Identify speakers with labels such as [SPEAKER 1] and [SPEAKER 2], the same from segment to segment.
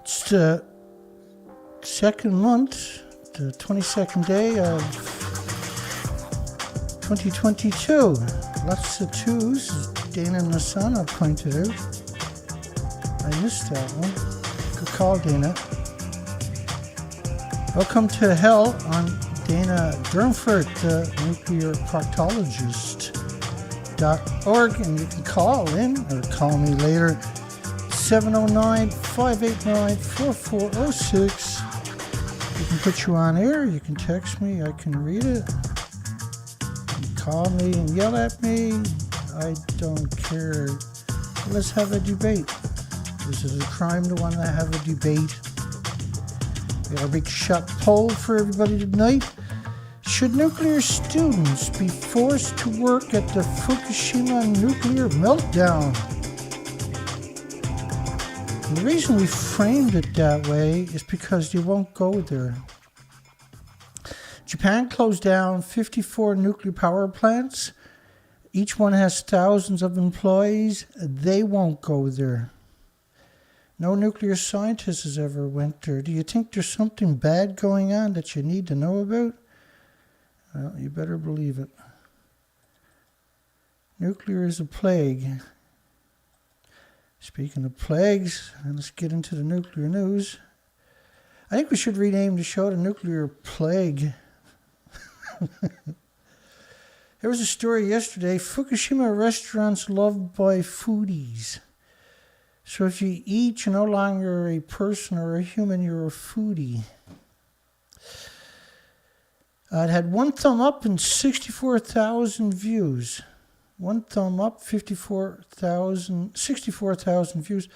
[SPEAKER 1] It's the second month, the 22nd day of 2022. Lots of twos, as Dana and the Sun have pointed out. I missed that one. Good call, Dana. Welcome to Hell on Dana Durnford, the nuclear proctologist.org, and you can call in or call me later. 709-589-4406. You can put you on air, you can text me, I can read it. You can call me and yell at me. I don't care. Let's have a debate. This is a crime to want to have a debate. We got a big shot poll for everybody tonight. Should nuclear students be forced to work at the Fukushima nuclear meltdown? And the reason we framed it that way is because you won't go there. Japan closed down 54 nuclear power plants. Each one has thousands of employees. They won't go there. No nuclear scientist has ever went there. Do you think there's something bad going on that you need to know about? Well, you better believe it. Nuclear is a plague. Speaking of plagues, let's get into the nuclear news. I think we should rename the show the Nuclear Plague. There was a story yesterday, Fukushima restaurants loved by foodies. So if you eat, you're no longer a person or a human, you're a foodie. It had one thumb up and 64,000 views. One thumb up, 64,000 views,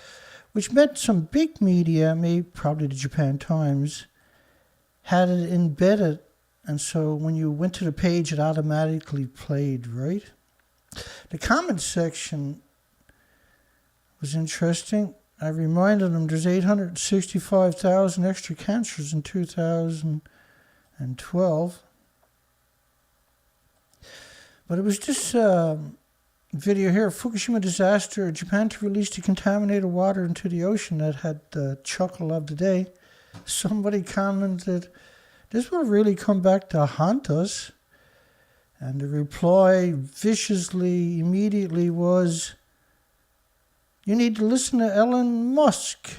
[SPEAKER 1] which meant some big media, maybe probably the Japan Times, had it embedded. And so when you went to the page, it automatically played, right? The comment section was interesting. I reminded them there's 865,000 extra cancers in 2012. But it was this video here, Fukushima disaster, Japan to release decontaminated water into the ocean, that had the chuckle of the day. Somebody commented, this will really come back to haunt us. And the reply viciously, immediately was, you need to listen to Elon Musk.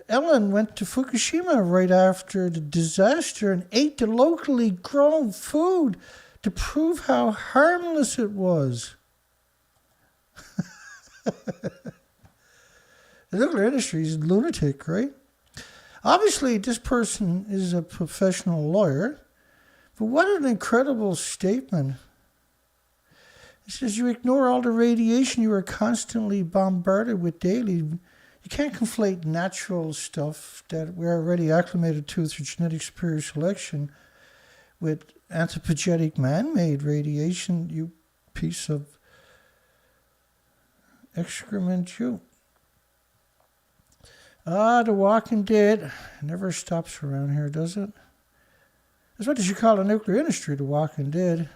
[SPEAKER 1] Elon went to Fukushima right after the disaster and ate the locally grown food to prove how harmless it was. The nuclear industry is lunatic, right? Obviously, this person is a professional lawyer, but what an incredible statement. It says, you ignore all the radiation you are constantly bombarded with daily. You can't conflate natural stuff that we're already acclimated to through genetic superior selection with anthropogenic man-made radiation, you piece of excrement, you. The Walking Dead never stops around here, does it? That's what they should call the nuclear industry, the Walking Dead.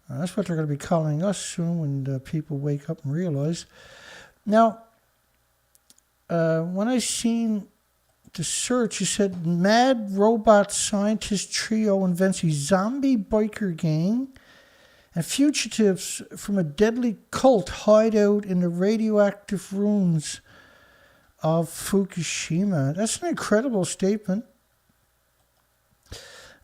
[SPEAKER 1] That's what they're going to be calling us soon when people wake up and realize. Now, when I seen the search, it said mad robot scientist trio invents a zombie biker gang and fugitives from a deadly cult hide out in the radioactive ruins of Fukushima. That's an incredible statement.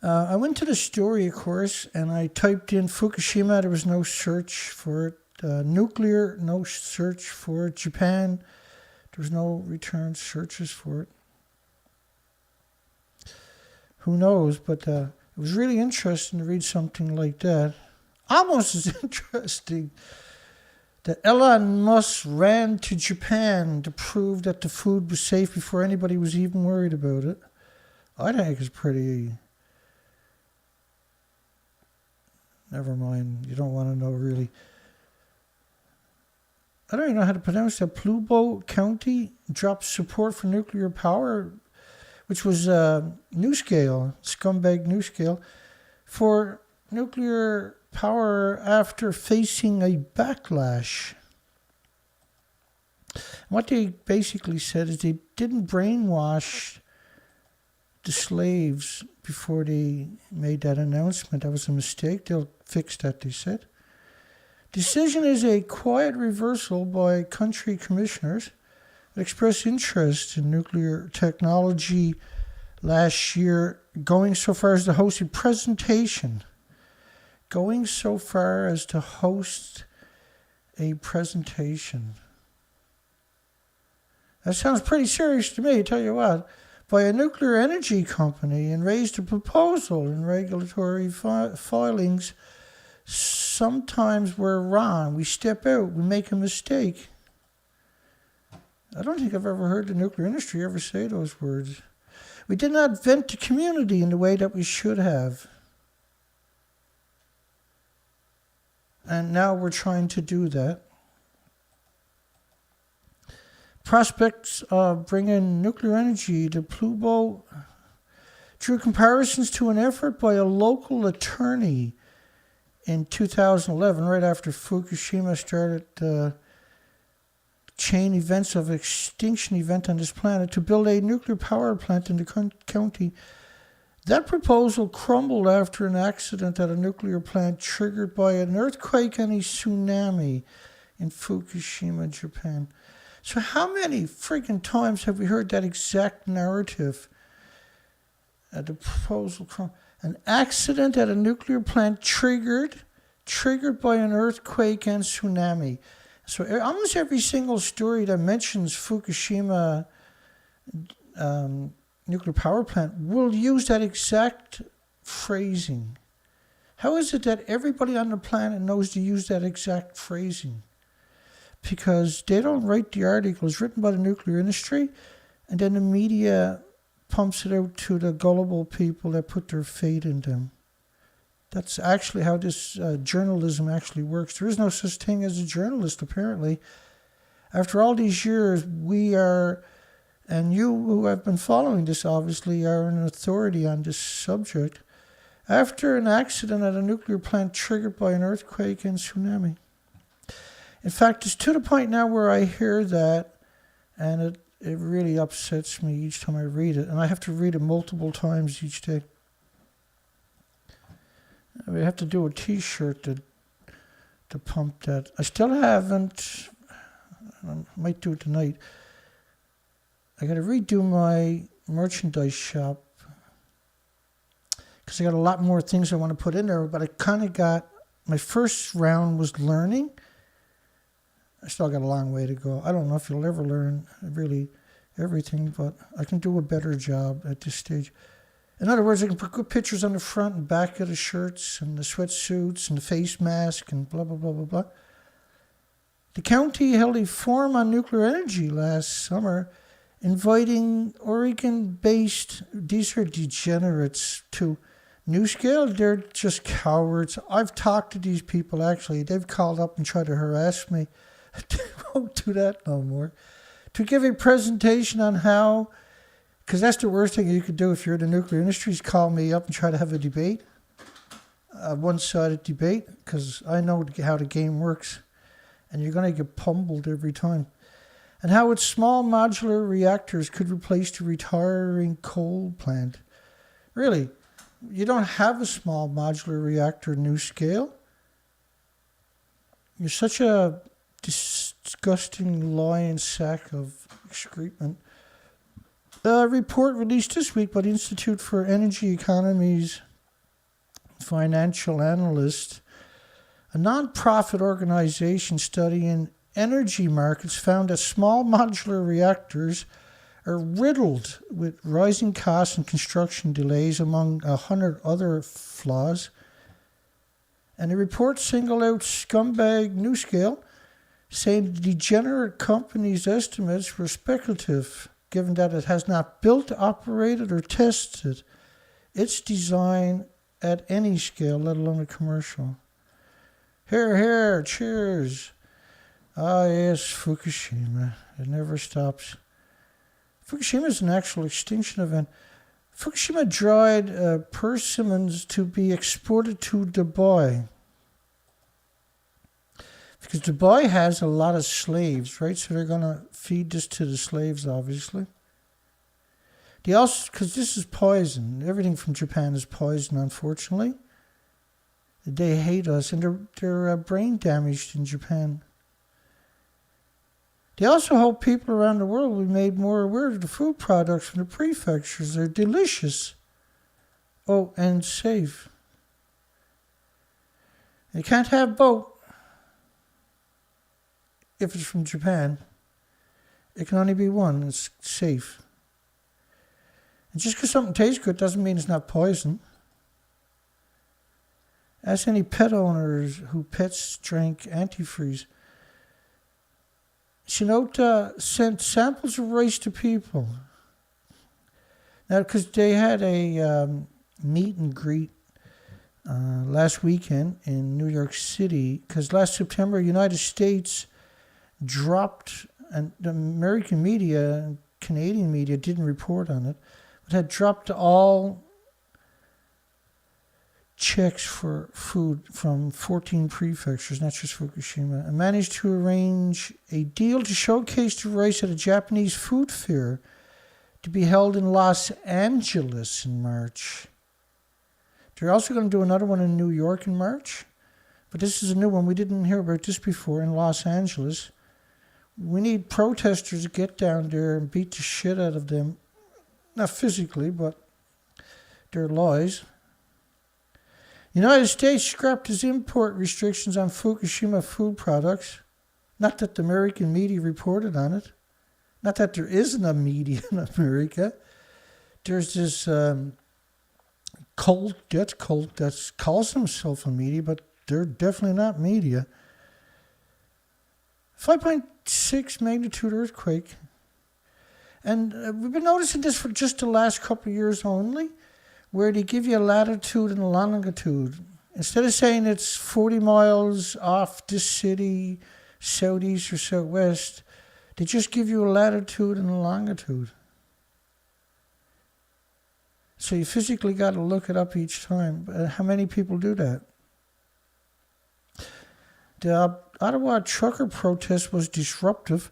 [SPEAKER 1] I went to the story, of course, and I typed in Fukushima. There was no search for it. Nuclear, no search for it. Japan, there was no return searches for it. Who knows? But it was really interesting to read something like that. Almost as interesting that Elon Musk ran to Japan to prove that the food was safe before anybody was even worried about it. I think it's pretty... Never mind. You don't want to know, really. I don't even know how to pronounce that. Pueblo County dropped support for nuclear power, which was NuScale, scumbag NuScale, for nuclear power after facing a backlash. What they basically said is they didn't brainwash the slaves before they made that announcement. That was a mistake. They'll fix that, they said. Decision is a quiet reversal by country commissioners that expressed interest in nuclear technology last year, going so far as to host a presentation. Going so far as to host a presentation. That sounds pretty serious to me, I tell you what. By a nuclear energy company and raised a proposal in regulatory filings. Sometimes we're wrong. We step out. We make a mistake. I don't think I've ever heard the nuclear industry ever say those words. We did not vent the community in the way that we should have. And now we're trying to do that. Prospects of bringing nuclear energy to Pueblo drew comparisons to an effort by a local attorney in 2011, right after Fukushima started chain events of extinction event on this planet, to build a nuclear power plant in the county. That proposal crumbled after an accident at a nuclear plant triggered by an earthquake and a tsunami in Fukushima, Japan. So how many freaking times have we heard that exact narrative? The proposal crumbled. An accident at a nuclear plant triggered by an earthquake and tsunami. So almost every single story that mentions Fukushima nuclear power plant will use that exact phrasing. How is it that everybody on the planet knows to use that exact phrasing? Because they don't write the articles written by the nuclear industry, and then the media pumps it out to the gullible people that put their faith in them. That's actually how this journalism actually works. There is no such thing as a journalist, apparently. After all these years, we are, and you who have been following this obviously are an authority on this subject. After an accident at a nuclear plant triggered by an earthquake and tsunami. In fact, it's to the point now where I hear that, and it really upsets me each time I read it, and I have to read it multiple times each day. We have to do a T-shirt to pump that. I still haven't. I might do it tonight. I got to redo my merchandise shop because I got a lot more things I want to put in there. But I kind of got, my first round was learning. I still got a long way to go. I don't know if you'll ever learn really everything, but I can do a better job at this stage. In other words, I can put good pictures on the front and back of the shirts and the sweatsuits and the face mask and blah, blah, blah, blah, blah. The county held a forum on nuclear energy last summer, inviting Oregon-based, these are degenerates, to NuScale. They're just cowards. I've talked to these people, actually. They've called up and tried to harass me. I won't do that no more. To give a presentation on how, because that's the worst thing you could do if you're in the nuclear industry, is call me up and try to have a debate, a one-sided debate, because I know how the game works, and you're going to get pummeled every time. And how its small modular reactors could replace the retiring coal plant. Really, you don't have a small modular reactor NuScale. You're such a disgusting lying sack of excrement. A report released this week by the Institute for Energy Economy's financial analyst, a non-profit organization studying energy markets, found that small modular reactors are riddled with rising costs and construction delays, among 100 other flaws. And the report singled out scumbag NuScale, saying the degenerate company's estimates were speculative, given that it has not built, operated, or tested its design at any scale, let alone a commercial. Here, here, cheers. Ah, yes, Fukushima. It never stops. Fukushima is an actual extinction event. Fukushima dried persimmons to be exported to Dubai. Because Dubai has a lot of slaves, right? So they're going to feed this to the slaves, obviously. They also, because this is poison. Everything from Japan is poison, unfortunately. They hate us, and they're brain damaged in Japan. They also hope people around the world will be made more aware of the food products from the prefectures. They're delicious. Oh, and safe. You can't have both if it's from Japan. It can only be one. It's safe. And just because something tastes good doesn't mean it's not poison. Ask any pet owners who pets drank antifreeze. Shinoda sent samples of rice to people. Now, because they had a meet and greet last weekend in New York City, because last September, United States dropped, and the American media and Canadian media didn't report on it, but had dropped all checks for food from 14 prefectures, not just Fukushima, and managed to arrange a deal to showcase the rice at a Japanese food fair to be held in Los Angeles in March. They're also going to do another one in New York in March, but this is a new one. We didn't hear about this before in Los Angeles. We need protesters to get down there and beat the shit out of them. Not physically, but their lies. The United States scrapped its import restrictions on Fukushima food products. Not that the American media reported on it. Not that there isn't a media in America. There's this cult that calls themselves a media, but they're definitely not media. 5.6 magnitude earthquake. And we've been noticing this for just the last couple of years only, where they give you a latitude and a longitude. Instead of saying it's 40 miles off this city, southeast or southwest, they just give you a latitude and a longitude. So you physically got to look it up each time. How many people do that? The Ottawa trucker protest was disruptive.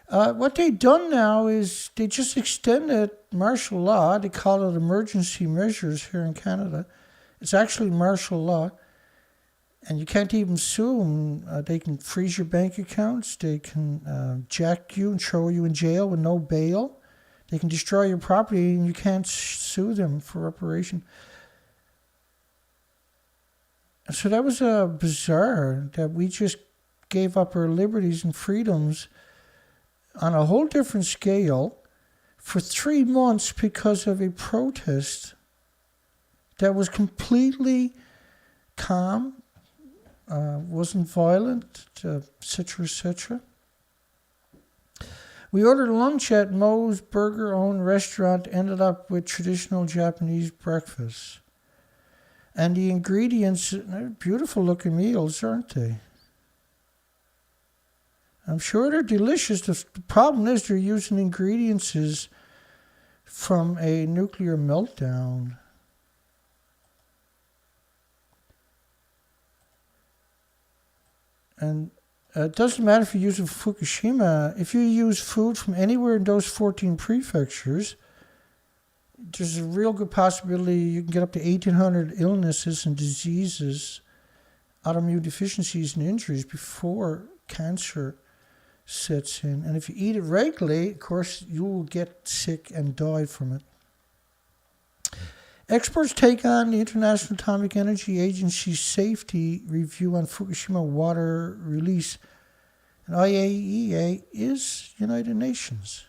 [SPEAKER 1] What they've done now is they just extended martial law. They call it emergency measures here in Canada. It's actually martial law. And you can't even sue them. They can freeze your bank accounts. They can jack you and throw you in jail with no bail. They can destroy your property and you can't sue them for reparation. So that was bizarre that we just gave up our liberties and freedoms on a whole different scale for 3 months because of a protest that was completely calm, wasn't violent, etc., etc. We ordered lunch at Mos Burger-owned restaurant, ended up with traditional Japanese breakfast. And the ingredients, they're beautiful looking meals, aren't they? I'm sure they're delicious. The problem is they're using ingredients from a nuclear meltdown. And it doesn't matter if you use it for Fukushima. If you use food from anywhere in those 14 prefectures, there's a real good possibility you can get up to 1,800 illnesses and diseases, autoimmune deficiencies and injuries before cancer sets in. And if you eat it regularly, of course, you will get sick and die from it. Experts take on the International Atomic Energy Agency's safety review on Fukushima water release. And IAEA is United Nations.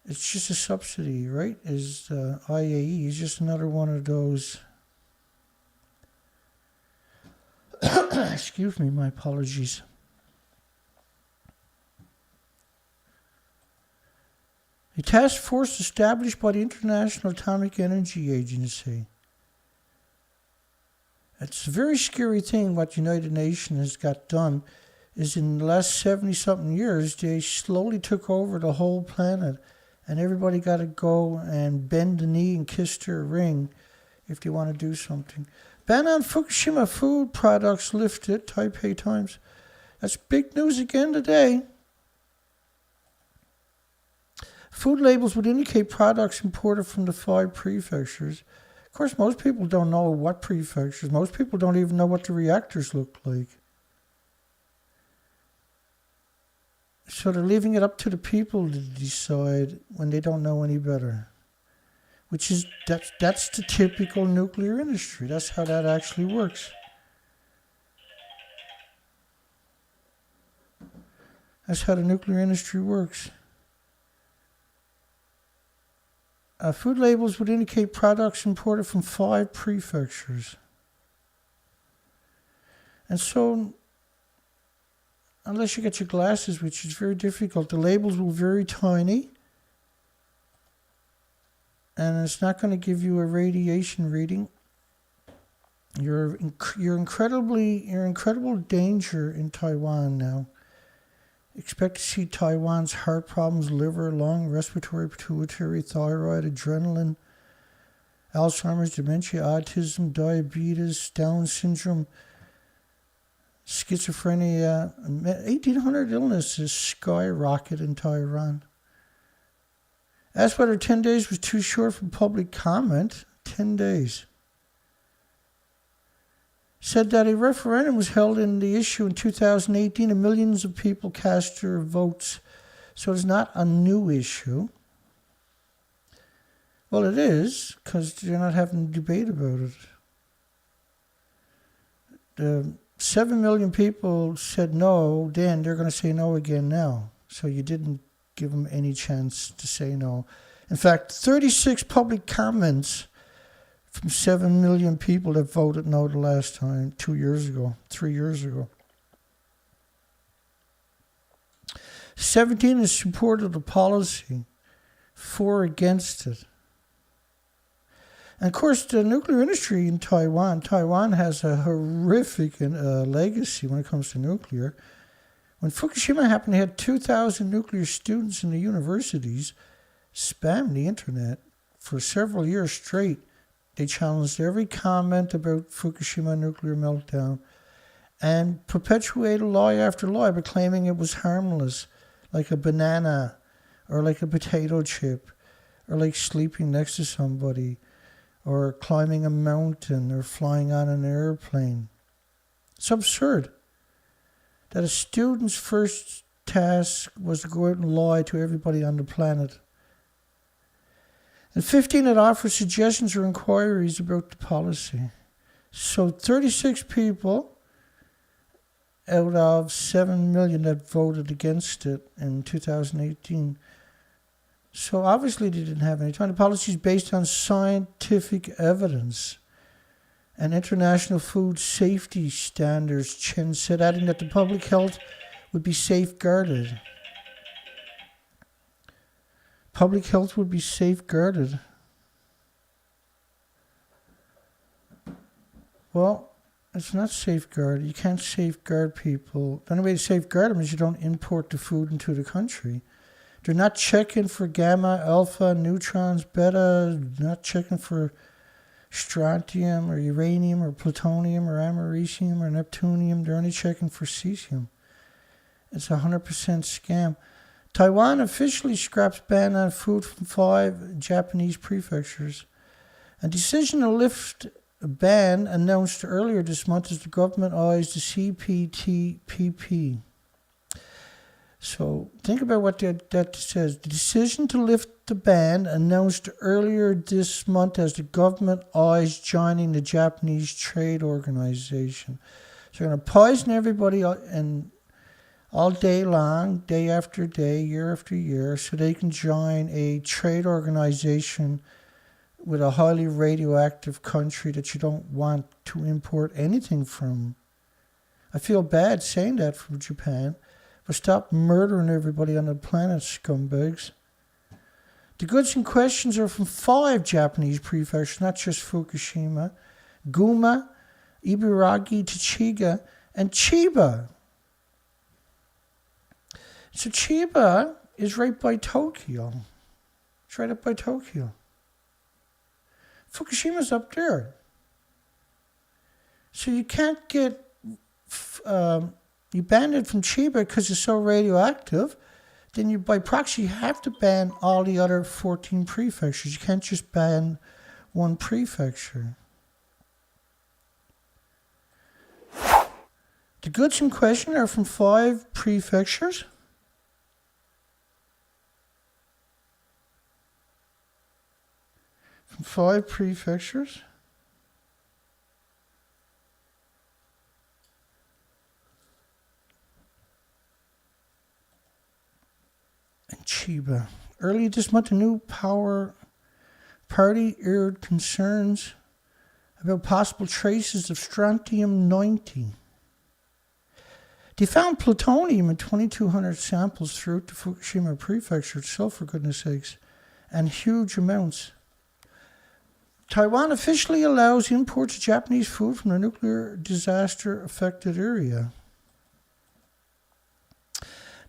[SPEAKER 1] It's just a subsidy, right? Is IAEA is just another one of those. Excuse me, my apologies. A task force established by the International Atomic Energy Agency. It's a very scary thing what the United Nations has got done is in the last 70-something years, they slowly took over the whole planet. And everybody got to go and bend the knee and kiss their ring if they want to do something. Ban on Fukushima food products lifted, Taipei Times. That's big news again today. Food labels would indicate products imported from the 5 prefectures. Of course, most people don't know what prefectures. Most people don't even know what the reactors look like. So they're leaving it up to the people to decide when they don't know any better. Which is, that's the typical nuclear industry. That's how that actually works. That's how the nuclear industry works. Food labels would indicate products imported from 5 prefectures. And so, unless you get your glasses, which is very difficult, the labels will be very tiny. And it's not going to give you a radiation reading. You're incredible danger in Taiwan now. Expect to see Taiwan's heart problems, liver, lung, respiratory, pituitary, thyroid, adrenaline, Alzheimer's, dementia, autism, diabetes, Down syndrome, schizophrenia. 1,800 illnesses skyrocket in Taiwan. Asked whether 10 days was too short for public comment. 10 days. Said that a referendum was held in the issue in 2018 and millions of people cast their votes. So it's not a new issue. Well, it is, because they're not having a debate about it. 7 million people said no, then they're going to say no again now. So you didn't give them any chance to say no. In fact, 36 public comments from 7 million people that voted no the last time, 2 years ago, 3 years ago. 17 in support of the policy, 4 against it. And of course, the nuclear industry in Taiwan has a horrific legacy when it comes to nuclear. When Fukushima happened, they had 2,000 nuclear students in the universities spam the internet for several years straight. They challenged every comment about Fukushima nuclear meltdown and perpetuated lie after lie by claiming it was harmless, like a banana or like a potato chip or like sleeping next to somebody or climbing a mountain or flying on an airplane. It's absurd that a student's first task was to go out and lie to everybody on the planet. And 15 had offered suggestions or inquiries about the policy. So 36 people out of 7 million that voted against it in 2018. So obviously they didn't have any time. The policy is based on scientific evidence and international food safety standards, Chen said, adding that the public health would be safeguarded. Public health would be safeguarded. Well, it's not safeguarded. You can't safeguard people. The only way to safeguard them is you don't import the food into the country. They're not checking for gamma, alpha, neutrons, beta, not checking for strontium or uranium or plutonium or americium or neptunium. They're only checking for cesium. It's a 100% scam. Taiwan officially scraps ban on food from 5 Japanese prefectures. A decision to lift a ban announced earlier this month as the government eyes the CPTPP. So think about what that says. The decision to lift the ban announced earlier this month as the government eyes joining the Japanese Trade Organization. So they're going to poison everybody and all day long, day after day, year after year, so they can join a trade organization with a highly radioactive country that you don't want to import anything from. I feel bad saying that from Japan, but stop murdering everybody on the planet, scumbags. The goods in questions are from 5 Japanese prefectures, not just Fukushima, Gunma, Ibaraki, Chichiga, and Chiba. So Chiba is right by Tokyo. It's right up by Tokyo. Fukushima's up there. So you can't get, you banned it from Chiba because it's so radioactive. Then you, by proxy, you have to ban all the other 14 prefectures. You can't just ban one prefecture. The goods in question are from 5 prefectures. From 5 prefectures. And Chiba. Early this month, a new power party aired concerns about possible traces of strontium-90. They found plutonium in 2,200 samples throughout the Fukushima prefecture itself, for goodness sakes, and huge amounts. Taiwan officially allows imports of Japanese food from the nuclear disaster-affected area.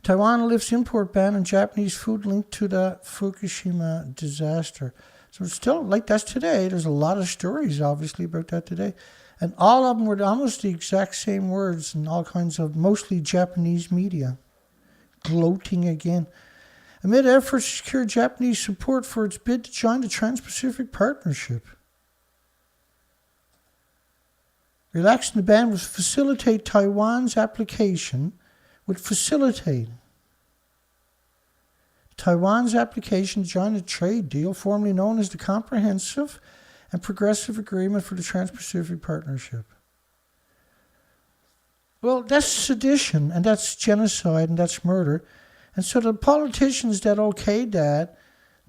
[SPEAKER 1] Taiwan lifts import ban on Japanese food linked to the Fukushima disaster. So it's still, like that's today. There's a lot of stories, obviously, about that today. And all of them were almost the exact same words in all kinds of mostly Japanese media. Gloating again. Amid efforts to secure Japanese support for its bid to join the Trans-Pacific Partnership. Relaxing the ban would facilitate Taiwan's application. Taiwan's application to join the trade deal, formerly known as the Comprehensive and Progressive Agreement for the Trans-Pacific Partnership. Well, that's sedition, and that's genocide, and that's murder. And so the politicians that okayed that,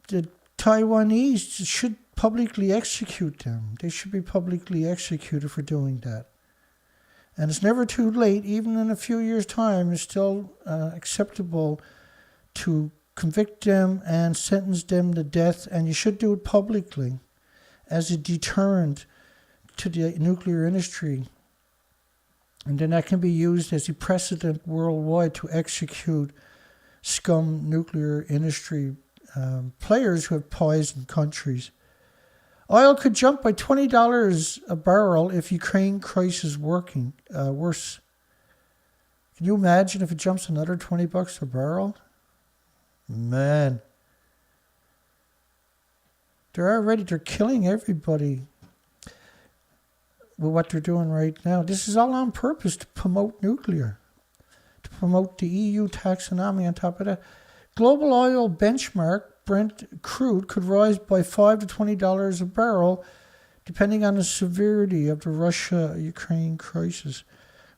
[SPEAKER 1] the Taiwanese should publicly execute them. They should be publicly executed for doing that. And it's never too late, even in a few years' time, it's still acceptable to convict them and sentence them to death, and you should do it publicly as a deterrent to the nuclear industry. And then that can be used as a precedent worldwide to execute scum nuclear industry players who have poisoned countries. Oil could jump by $20 a barrel if Ukraine crisis worse. Can you imagine if it jumps another $20 a barrel? Man. They're killing everybody with what they're doing right now. This is all on purpose to promote nuclear, to promote the EU taxonomy on top of that. Global oil benchmark Brent crude could rise by $5 to $20 a barrel, depending on the severity of the Russia-Ukraine crisis.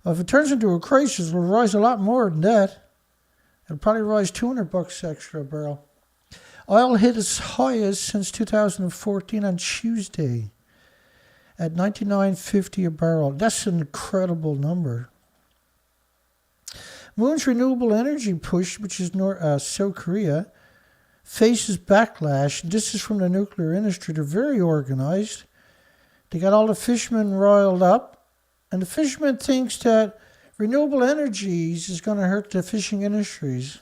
[SPEAKER 1] Well, if it turns into a crisis, it'll rise a lot more than that. It'll probably rise $200 extra a barrel. Oil hit its highest since 2014 on Tuesday at $99.50 a barrel. That's an incredible number. Moon's renewable energy push, which is South Korea, faces backlash. This is from the nuclear industry. They're very organized. They got all the fishermen riled up, and the fishermen thinks that renewable energies is going to hurt the fishing industries.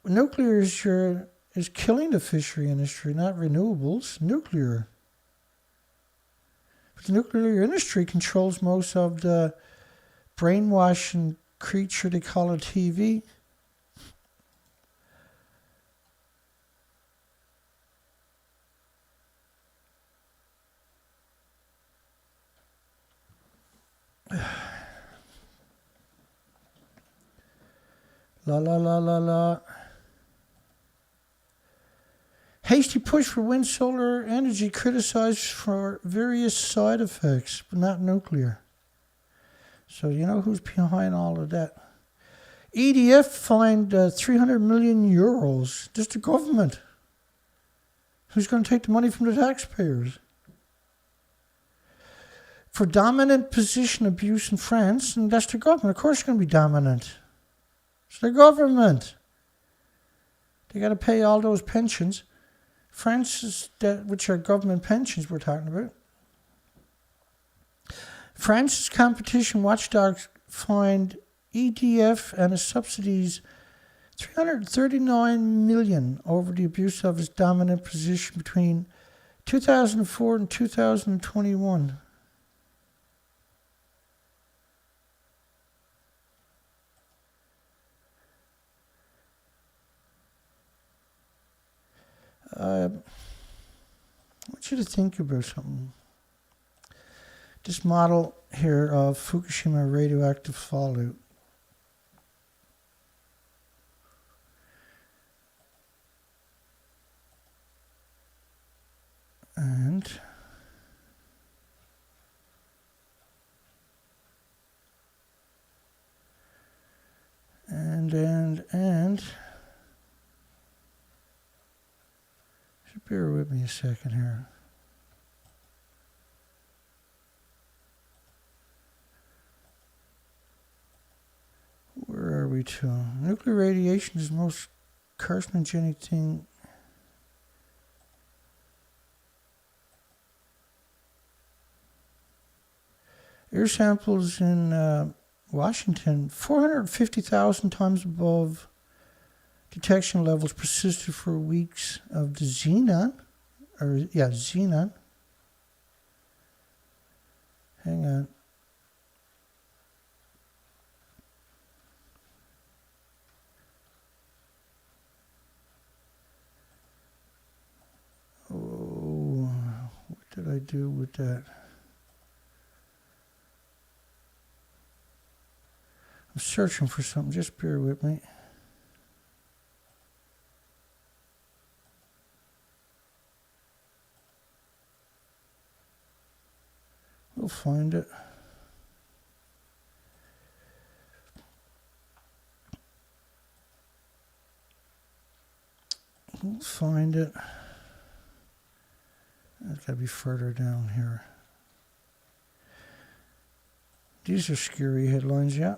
[SPEAKER 1] Nuclear is killing the fishery industry, not renewables. Nuclear. But the nuclear industry controls most of the brainwashing creature they call a TV. La la la la la. Hasty push for wind solar energy criticized for various side effects, but not nuclear. So you know who's behind all of that. EDF fined 300 million euros. Just the government. Who's going to take the money from the taxpayers? For dominant position abuse in France, and that's the government. Of course it's going to be dominant. It's the government. They got to pay all those pensions. France, which are government pensions we're talking about. France's competition watchdogs fined EDF and its subsidies $339 million over the abuse of its dominant position between 2004 and 2021. I want you to think about something. This model here of Fukushima radioactive fallout. And just bear with me a second here. Where are we to? Nuclear radiation is the most carcinogenic thing. Air samples in Washington, 450,000 times above detection levels, persisted for weeks of the xenon. Hang on. Oh, what did I do with that? I'm searching for something, just bear with me. We'll find it. We'll find it. It's got to be further down here. These are scary headlines, yeah.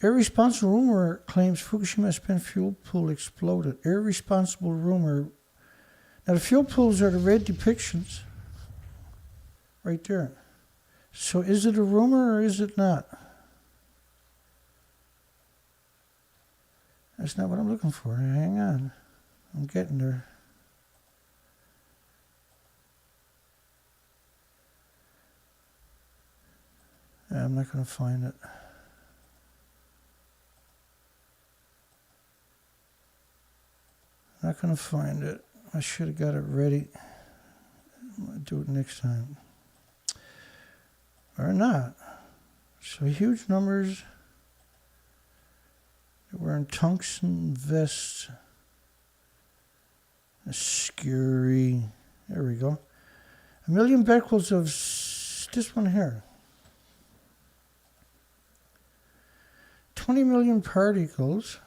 [SPEAKER 1] Irresponsible rumor claims Fukushima spent fuel pool exploded. Irresponsible rumor. Now the fuel pools are the red depictions. Right there. So is it a rumor or is it not? That's not what I'm looking for. Hang on. I'm getting there. I'm not going to find it. Not going to find it. I should have got it ready. I'll do it next time. Or not. So huge numbers. They're wearing tungsten vests. That's scary. There we go. 1 million becquerels of this one here. 20 million particles.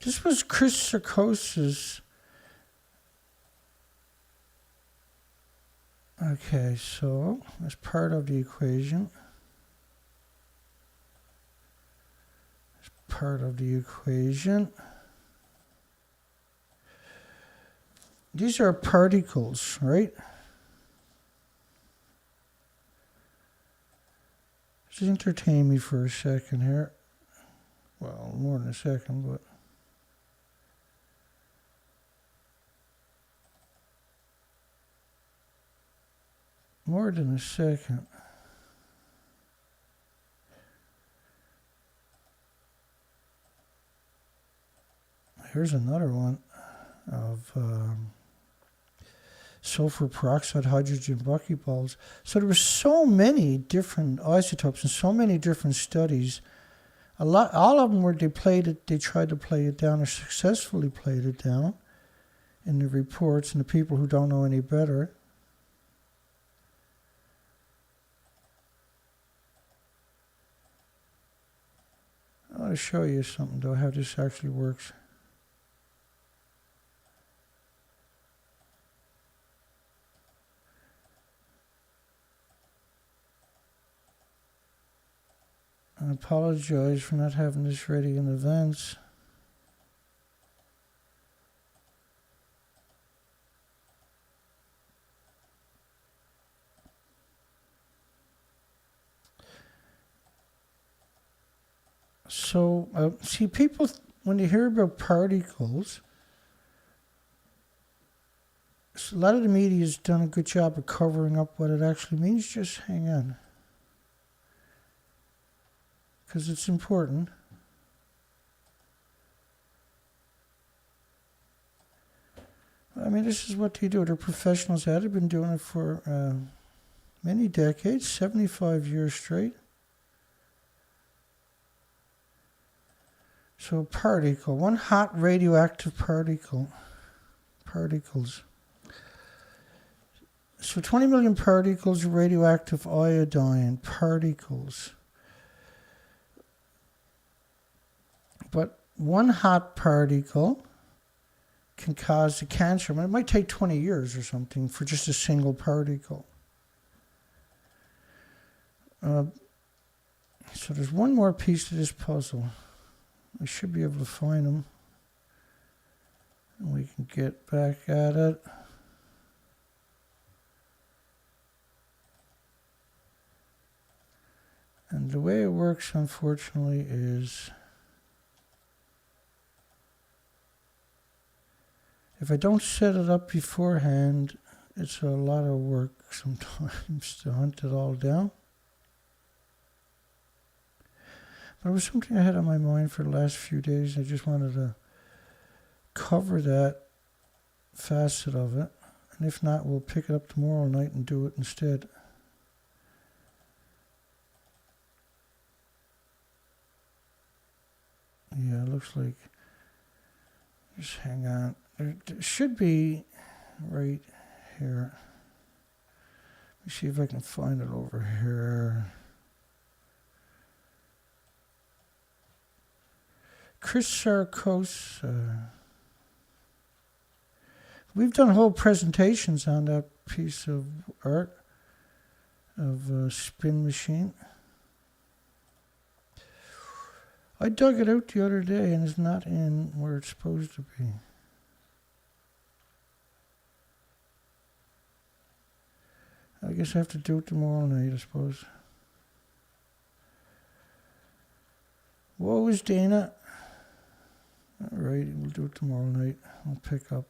[SPEAKER 1] This was Chris Sarkosis. Okay, so that's part of the equation. That's part of the equation. These are particles, right? Just entertain me for a second here. Well, more than a second, but... more than a second. Here's another one of sulfur peroxide, hydrogen buckyballs. So there were so many different isotopes and so many different studies. All of them were they tried to play it down or successfully played it down in the reports, and the people who don't know any better. I want to show you something, though, how this actually works. I apologize for not having this ready in advance. So, see, people, when they hear about particles, a lot of the media has done a good job of covering up what it actually means. Just hang on. Because it's important. I mean, this is what they do. They're professionals at it. They've been doing it for many decades, 75 years straight. So particle, one hot radioactive particles. So 20 million particles of radioactive iodine, particles. But one hot particle can cause the cancer. I mean, it might take 20 years or something for just a single particle. So there's one more piece to this puzzle. We should be able to find them. And we can get back at it. And the way it works, unfortunately, is if I don't set it up beforehand, it's a lot of work sometimes to hunt it all down. But it was something I had on my mind for the last few days. I just wanted to cover that facet of it. And if not, we'll pick it up tomorrow night and do it instead. Yeah, it looks like, just hang on. It should be right here. Let me see if I can find it over here. Chris Sarkos. We've done whole presentations on that piece of art of a spin machine. I dug it out the other day and it's not in where it's supposed to be. I guess I have to do it tomorrow night, I suppose. Woe is Dana. All right, we'll do it tomorrow night. I'll pick up.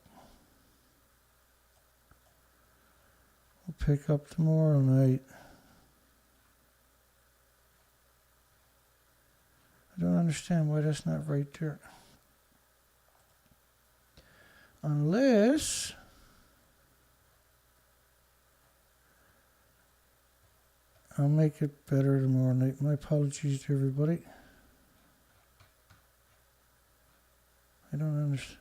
[SPEAKER 1] We'll pick up tomorrow night. I don't understand why that's not right there. Unless I'll make it better tomorrow night. My apologies to everybody. I don't understand.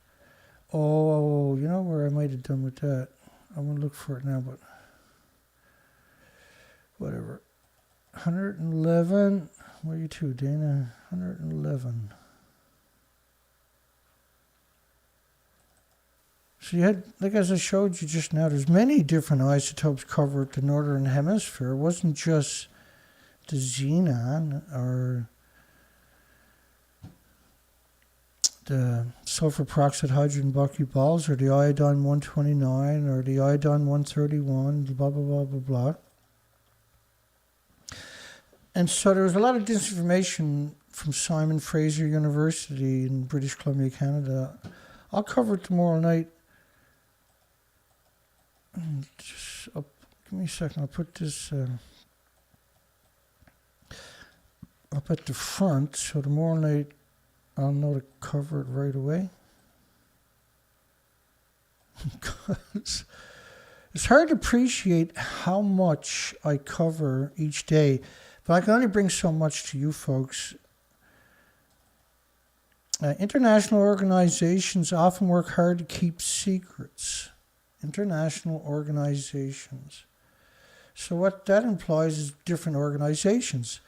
[SPEAKER 1] Oh, you know where I might have done with that? I won't look for it now, but whatever. 111. Where are you to, Dana? 111. So you had, like as I showed you just now, there's many different isotopes cover the northern hemisphere. It wasn't just the xenon or the sulfur peroxide hydrogen buckyballs or the iodine 129 or the iodine 131, blah, blah, blah, blah, blah. And so there was a lot of disinformation from Simon Fraser University in British Columbia, Canada. I'll cover it tomorrow night. Just give me a second. I'll put this up at the front, so tomorrow night I'll know to cover it right away. Because it's hard to appreciate how much I cover each day, but I can only bring so much to you folks. International organizations often work hard to keep secrets. International organizations. So what that implies is different organizations,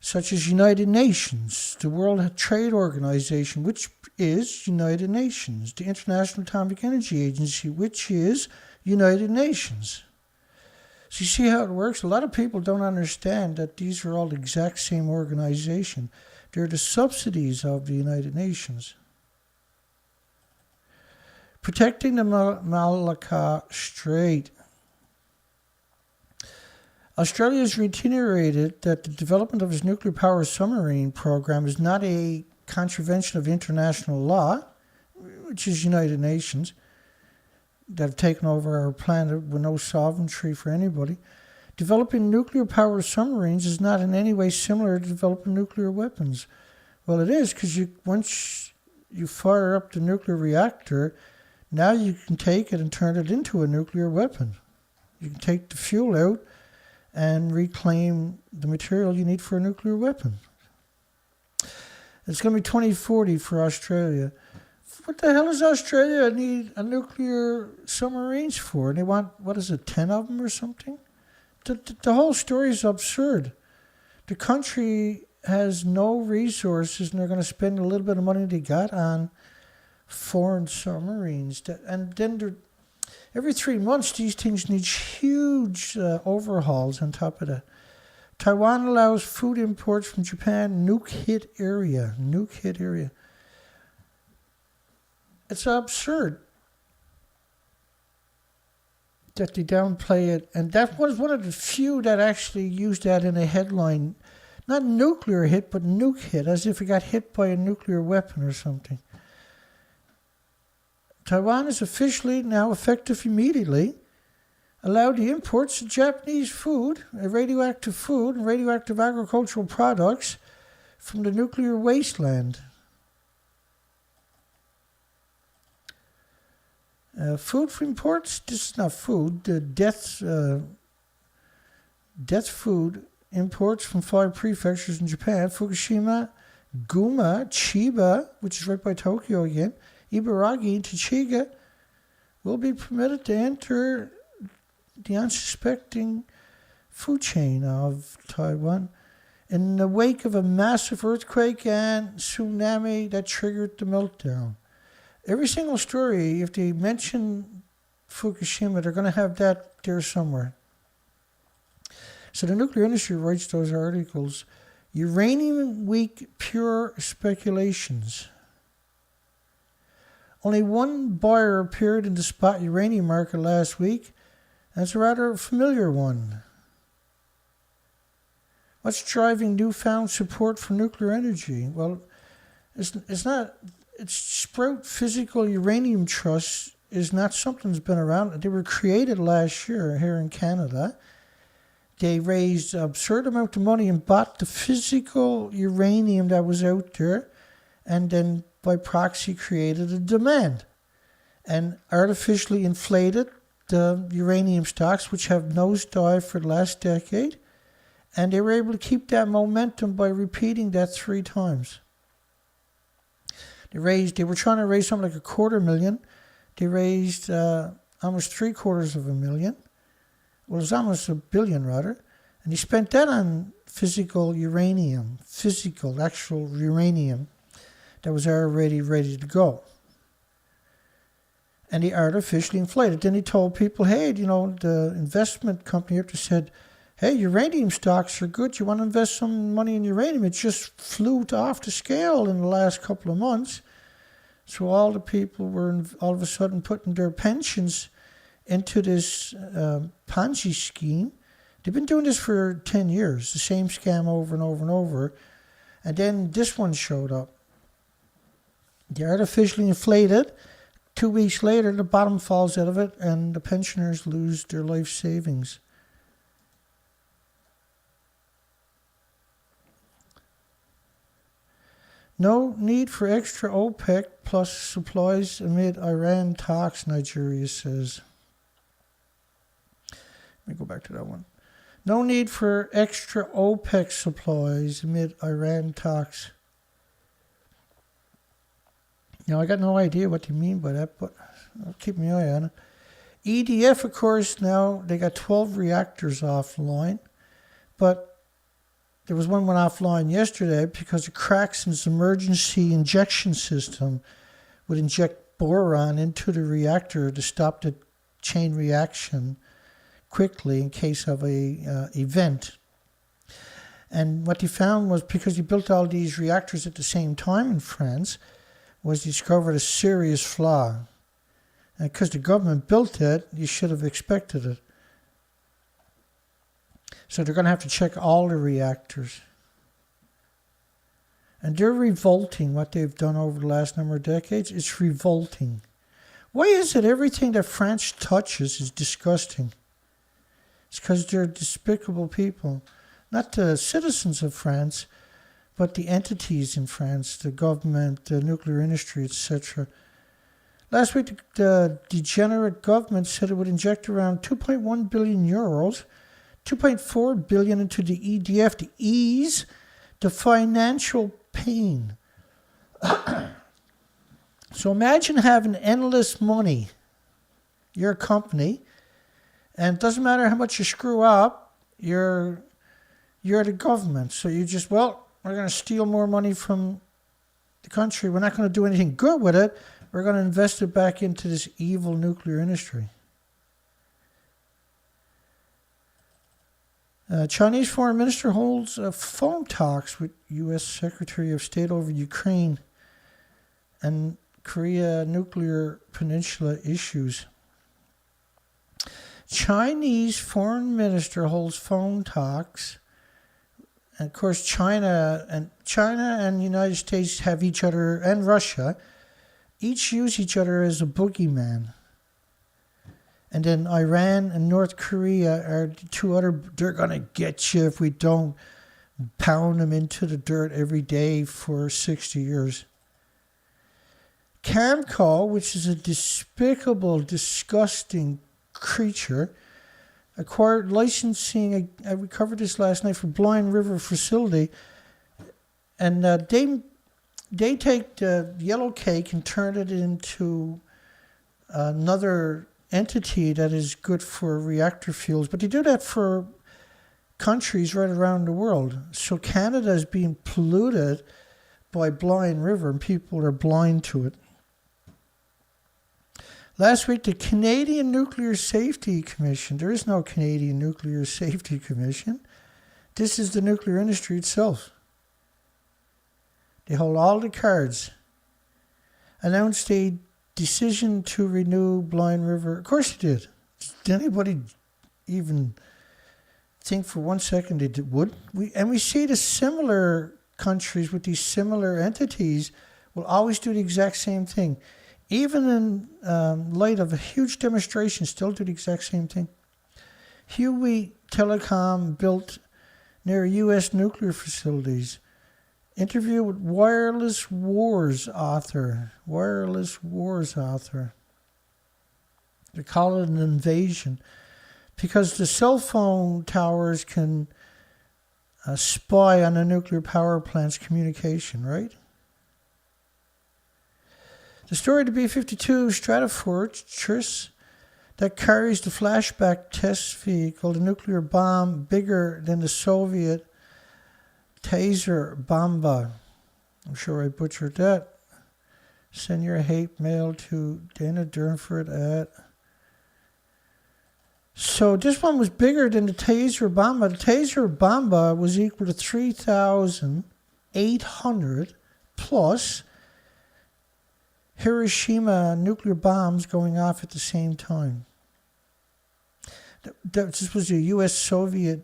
[SPEAKER 1] such as United Nations, the World Trade Organization, which is United Nations, the International Atomic Energy Agency, which is United Nations. So you see how it works? A lot of people don't understand that these are all the exact same organization. They're the subsidies of the United Nations. Protecting the Malacca Strait. Australia has reiterated that the development of its nuclear power submarine program is not a contravention of international law, which is United Nations. that have taken over our planet with no sovereignty for anybody. Developing nuclear-powered submarines is not in any way similar to developing nuclear weapons. Well, it is, because once you fire up the nuclear reactor, now you can take it and turn it into a nuclear weapon. You can take the fuel out and reclaim the material you need for a nuclear weapon. It's going to be 2040 for Australia. What the hell does Australia need a nuclear submarines for? And they want, 10 of them or something? The whole story is absurd. The country has no resources, and they're going to spend a little bit of money they got on foreign submarines. And then every 3 months, these things need huge overhauls on top of that. Taiwan allows food imports from Japan, nuke-hit area. Nuke-hit area. It's absurd that they downplay it. And that was one of the few that actually used that in a headline. Not nuclear hit, but nuke hit, as if it got hit by a nuclear weapon or something. Taiwan is officially, now effective immediately, allowed the imports of Japanese food, radioactive food, and radioactive agricultural products from the nuclear wasteland. Food imports, this is not food, the death food imports from 5 prefectures in Japan, Fukushima, Guma, Chiba, which is right by Tokyo again, Ibaraki, and Chichiga, will be permitted to enter the unsuspecting food chain of Taiwan in the wake of a massive earthquake and tsunami that triggered the meltdown. Every single story, if they mention Fukushima, they're going to have that there somewhere. So the nuclear industry writes those articles. Uranium week pure speculations. Only one buyer appeared in the spot uranium market last week, and it's a rather familiar one. What's driving newfound support for nuclear energy? Well, it's not. It's Sprout Physical Uranium Trust is not something that's been around. They were created last year here in Canada. They raised an absurd amount of money and bought the physical uranium that was out there, and then by proxy created a demand and artificially inflated the uranium stocks, which have nosedived for the last decade. And they were able to keep that momentum by repeating that 3 times. They were trying to raise something like $250,000. They raised almost $750,000. Well, it was almost $1 billion, rather. And they spent that on physical uranium, actual uranium that was already ready to go. And they artificially inflated. Then he told people, hey, the investment company up there said, hey, uranium stocks are good. You want to invest some money in uranium? It just flew off the scale in the last couple of months. So all the people were all of a sudden putting their pensions into this Ponzi scheme. They've been doing this for 10 years, the same scam over and over and over. And then this one showed up. They artificially inflated. 2 weeks later, the bottom falls out of it, and the pensioners lose their life savings. No need for extra OPEC plus supplies amid Iran talks, Nigeria says. Let me go back to that one. No need for extra OPEC supplies amid Iran talks. I got no idea what they mean by that, but I'll keep my eye on it. EDF, of course, now they got 12 reactors offline, but there was one went offline yesterday because of cracks in its emergency injection system would inject boron into the reactor to stop the chain reaction quickly in case of a event. And what they found was, because they built all these reactors at the same time in France, was discovered a serious flaw. And because the government built it, you should have expected it. So they're going to have to check all the reactors. And they're revolting what they've done over the last number of decades. It's revolting. Why is it everything that France touches is disgusting? It's because they're despicable people. Not the citizens of France, but the entities in France, the government, the nuclear industry, etc. Last week, the degenerate government said it would inject around 2.1 billion euros, 2.4 billion into the EDF to ease the financial pain. So imagine having endless money. You're a company, and it doesn't matter how much you screw up, you're the government. So you just, we're going to steal more money from the country. We're not going to do anything good with it. We're going to invest it back into this evil nuclear industry. Chinese foreign minister holds phone talks with U.S. Secretary of State over Ukraine and Korea nuclear peninsula issues. Chinese foreign minister holds phone talks. And of course, China and the United States have each other, and Russia, each use each other as a boogeyman. And then Iran and North Korea are the two other, they're going to get you if we don't pound them into the dirt every day for 60 years. Camco, which is a despicable, disgusting creature, acquired licensing, we covered this last night, for Blind River facility, and they take the yellow cake and turn it into another entity that is good for reactor fuels, but they do that for countries right around the world. So Canada is being polluted by Blind River, and people are blind to it. Last week, the Canadian Nuclear Safety Commission, there is no Canadian Nuclear Safety Commission. This is the nuclear industry itself. They hold all the cards. Announced a decision to renew Blind River. Of course they did. Did anybody even think for 1 second they would? We see the similar countries with these similar entities will always do the exact same thing. Even in light of a huge demonstration, still do the exact same thing. Huawei Telecom built near U.S. nuclear facilities. Interview with Wireless Wars author. They call it an invasion because the cell phone towers can spy on the nuclear power plant's communication, right? The story of the B-52 Stratofortress that carries the flashback test vehicle, the nuclear bomb bigger than the Soviet taser bomba. I'm sure I butchered that. Send your hate mail to Dana Durnford at... So this one was bigger than the taser bomba. The taser bomba was equal to 3,800 plus Hiroshima nuclear bombs going off at the same time. This was a U.S.-Soviet,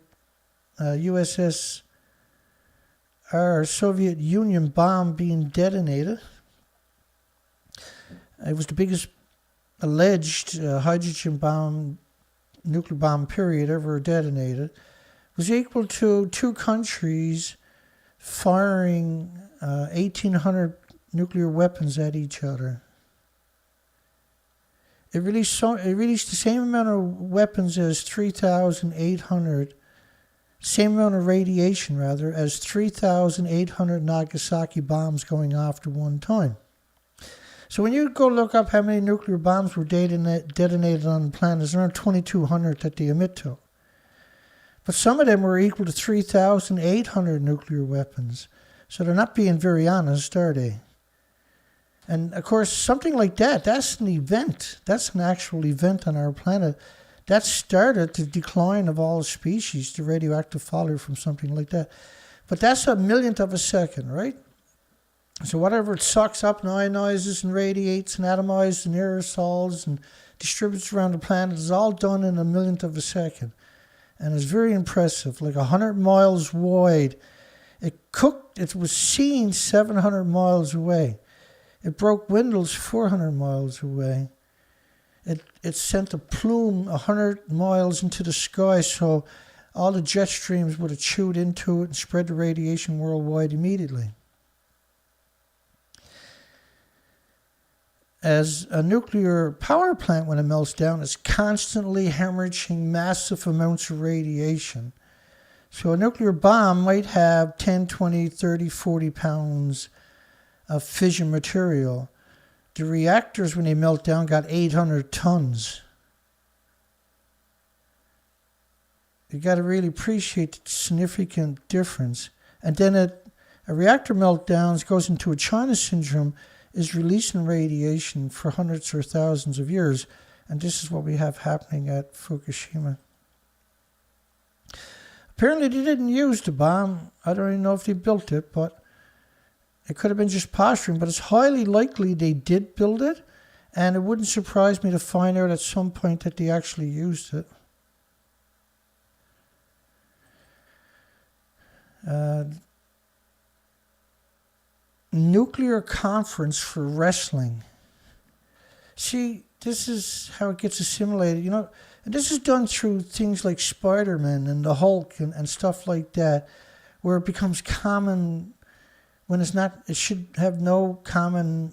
[SPEAKER 1] Soviet Union bomb being detonated. It was the biggest alleged hydrogen bomb, nuclear bomb period ever detonated. It was equal to two countries firing 1,800 nuclear weapons at each other. It released the same amount of weapons as 3,800, same amount of radiation rather, as 3,800 Nagasaki bombs going off at one time. So when you go look up how many nuclear bombs were detonated on the planet, there's around 2,200 that they admit to. But some of them were equal to 3,800 nuclear weapons. So they're not being very honest, are they? And, of course, something like that, that's an event. That's an actual event on our planet. That started the decline of all species, the radioactive fallout from something like that. But that's a millionth of a second, right? So whatever it sucks up and ionizes and radiates and atomizes and aerosols and distributes around the planet is all done in a millionth of a second. And it's very impressive, like 100 miles wide. It was seen 700 miles away. It broke windows 400 miles away. it sent a plume 100 miles into the sky, so all the jet streams would have chewed into it and spread the radiation worldwide immediately. As a nuclear power plant, when it melts down, is constantly hemorrhaging massive amounts of radiation. So a nuclear bomb might have 10, 20, 30, 40 pounds of fission material. The reactors, when they melt down, got 800 tons. You got to really appreciate the significant difference. And then a reactor meltdowns goes into a China syndrome, is releasing radiation for hundreds or thousands of years. And this is what we have happening at Fukushima. Apparently they didn't use the bomb. I don't even know if they built it, but it could have been just posturing. But it's highly likely they did build it. And it wouldn't surprise me to find out at some point that they actually used it. Nuclear conference for wrestling. See, this is how it gets assimilated, you know, and this is done through things like Spider-Man and the Hulk and stuff like that, where it becomes common when it's not, it should have no common,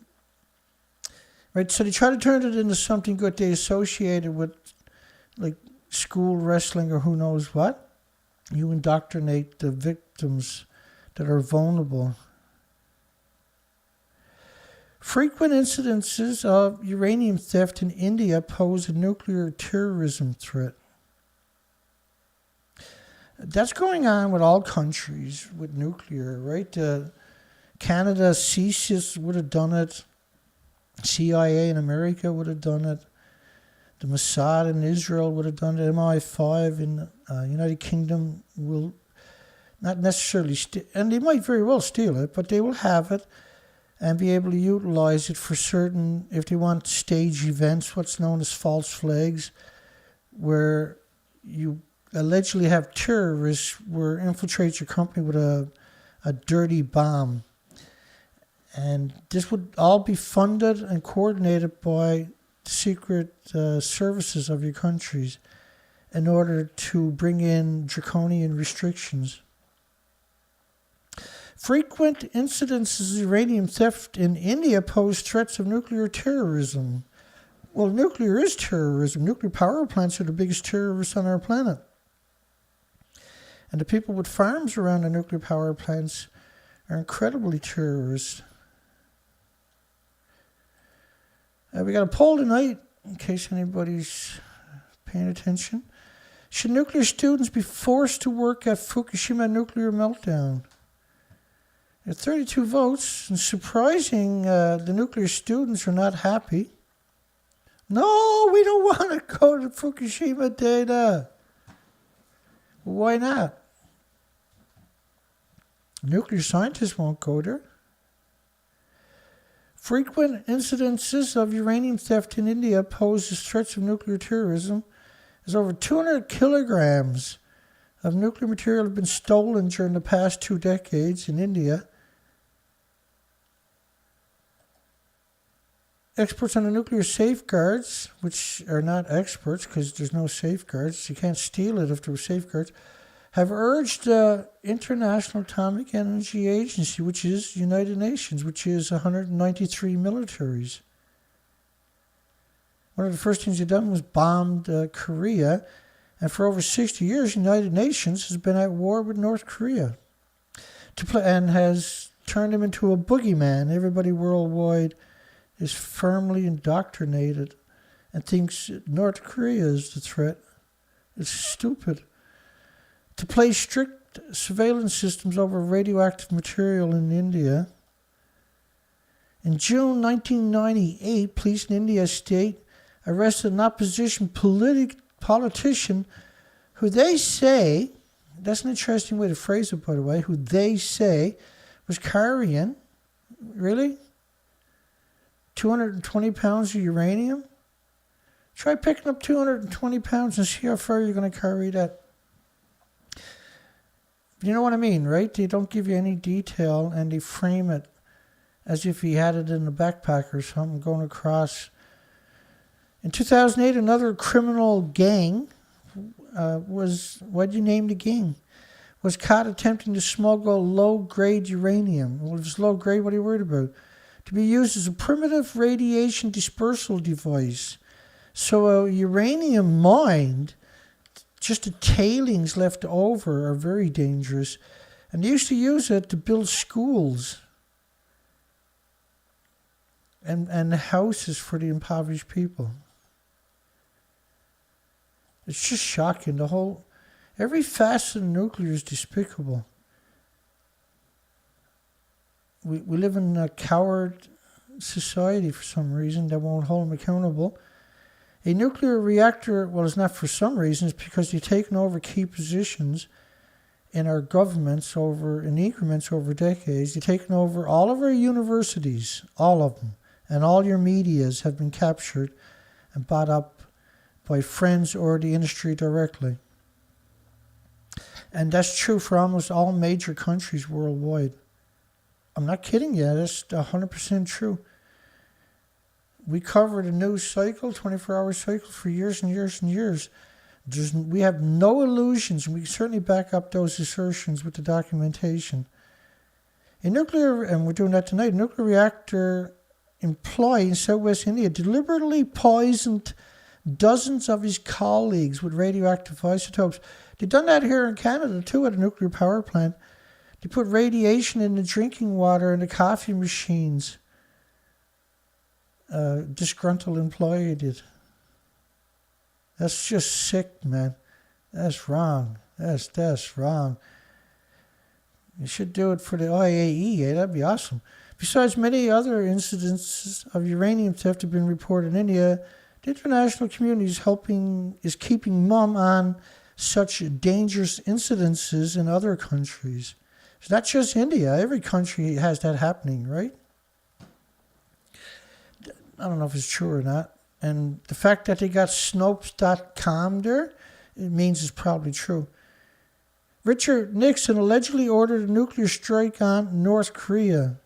[SPEAKER 1] right? So they try to turn it into something good they associate it with, like school wrestling or who knows what. You indoctrinate the victims that are vulnerable. Frequent incidences of uranium theft in India pose a nuclear terrorism threat. That's going on with all countries with nuclear, right? Canada, CSIS would have done it. CIA in America would have done it. The Mossad in Israel would have done it. MI5 in United Kingdom will not necessarily steal, and they might very well steal it, but they will have it and be able to utilize it for certain, if they want stage events, what's known as false flags, where you allegedly have terrorists where infiltrate your company with a dirty bomb. And this would all be funded and coordinated by secret services of your countries in order to bring in draconian restrictions. Frequent incidences of uranium theft in India pose threats of nuclear terrorism. Well, nuclear is terrorism. Nuclear power plants are the biggest terrorists on our planet. And the people with farms around the nuclear power plants are incredibly terrorist. We got a poll tonight, in case anybody's paying attention. Should nuclear students be forced to work at Fukushima nuclear meltdown? At 32 votes, and surprising, the nuclear students are not happy. No, we don't want to go to Fukushima data. Why not? Nuclear scientists won't go there. Frequent incidences of uranium theft in India poses threats of nuclear terrorism, as over 200 kilograms of nuclear material have been stolen during the past 2 decades in India. Experts on the nuclear safeguards, which are not experts because there's no safeguards, you can't steal it if there were safeguards, have urged the International Atomic Energy Agency, which is United Nations, which is 193 militaries. One of the first things they've done was bombed Korea, and for over 60 years, United Nations has been at war with North Korea and has turned them into a boogeyman. Everybody worldwide is firmly indoctrinated and thinks North Korea is the threat. It's stupid. To place strict surveillance systems over radioactive material in India. In June 1998, police in India state arrested an opposition politician who they say, that's an interesting way to phrase it, by the way, who they say was carrying, really? 220 pounds of uranium? Try picking up 220 pounds and see how far you're going to carry that. You know what I mean, right? They don't give you any detail and they frame it as if he had it in a backpack or something going across. In 2008, another criminal gang what do you name the gang? Was caught attempting to smuggle low-grade uranium. Well, if it's low-grade, what are you worried about? To be used as a primitive radiation dispersal device. So a uranium mined, just the tailings left over are very dangerous. And they used to use it to build schools and houses for the impoverished people. It's just shocking. Every facet of nuclear is despicable. We live in a coward society for some reason that won't hold them accountable. A nuclear reactor, well, it's not for some reason, it's because they've taken over key positions in our governments in increments over decades. They've taken over all of our universities, all of them, and all your medias have been captured and bought up by friends or the industry directly. And that's true for almost all major countries worldwide. I'm not kidding you, that's 100% true. We covered a news cycle, 24-hour cycle, for years and years and years. We have no illusions, and we can certainly back up those assertions with the documentation. A nuclear, and we're doing that tonight, a nuclear reactor employee in southwest India deliberately poisoned dozens of his colleagues with radioactive isotopes. They've done that here in Canada too at a nuclear power plant. They put radiation in the drinking water and the coffee machines. Disgruntled employee did. That's just sick, man. That's wrong. That's wrong. You should do it for the IAEA. That'd be awesome. Besides, many other incidents of uranium theft have been reported in India. The international community is keeping mum on such dangerous incidences in other countries. It's not just India. Every country has that happening, right? I don't know if it's true or not. And the fact that they got Snopes.com there, it means it's probably true. Richard Nixon allegedly ordered a nuclear strike on North Korea.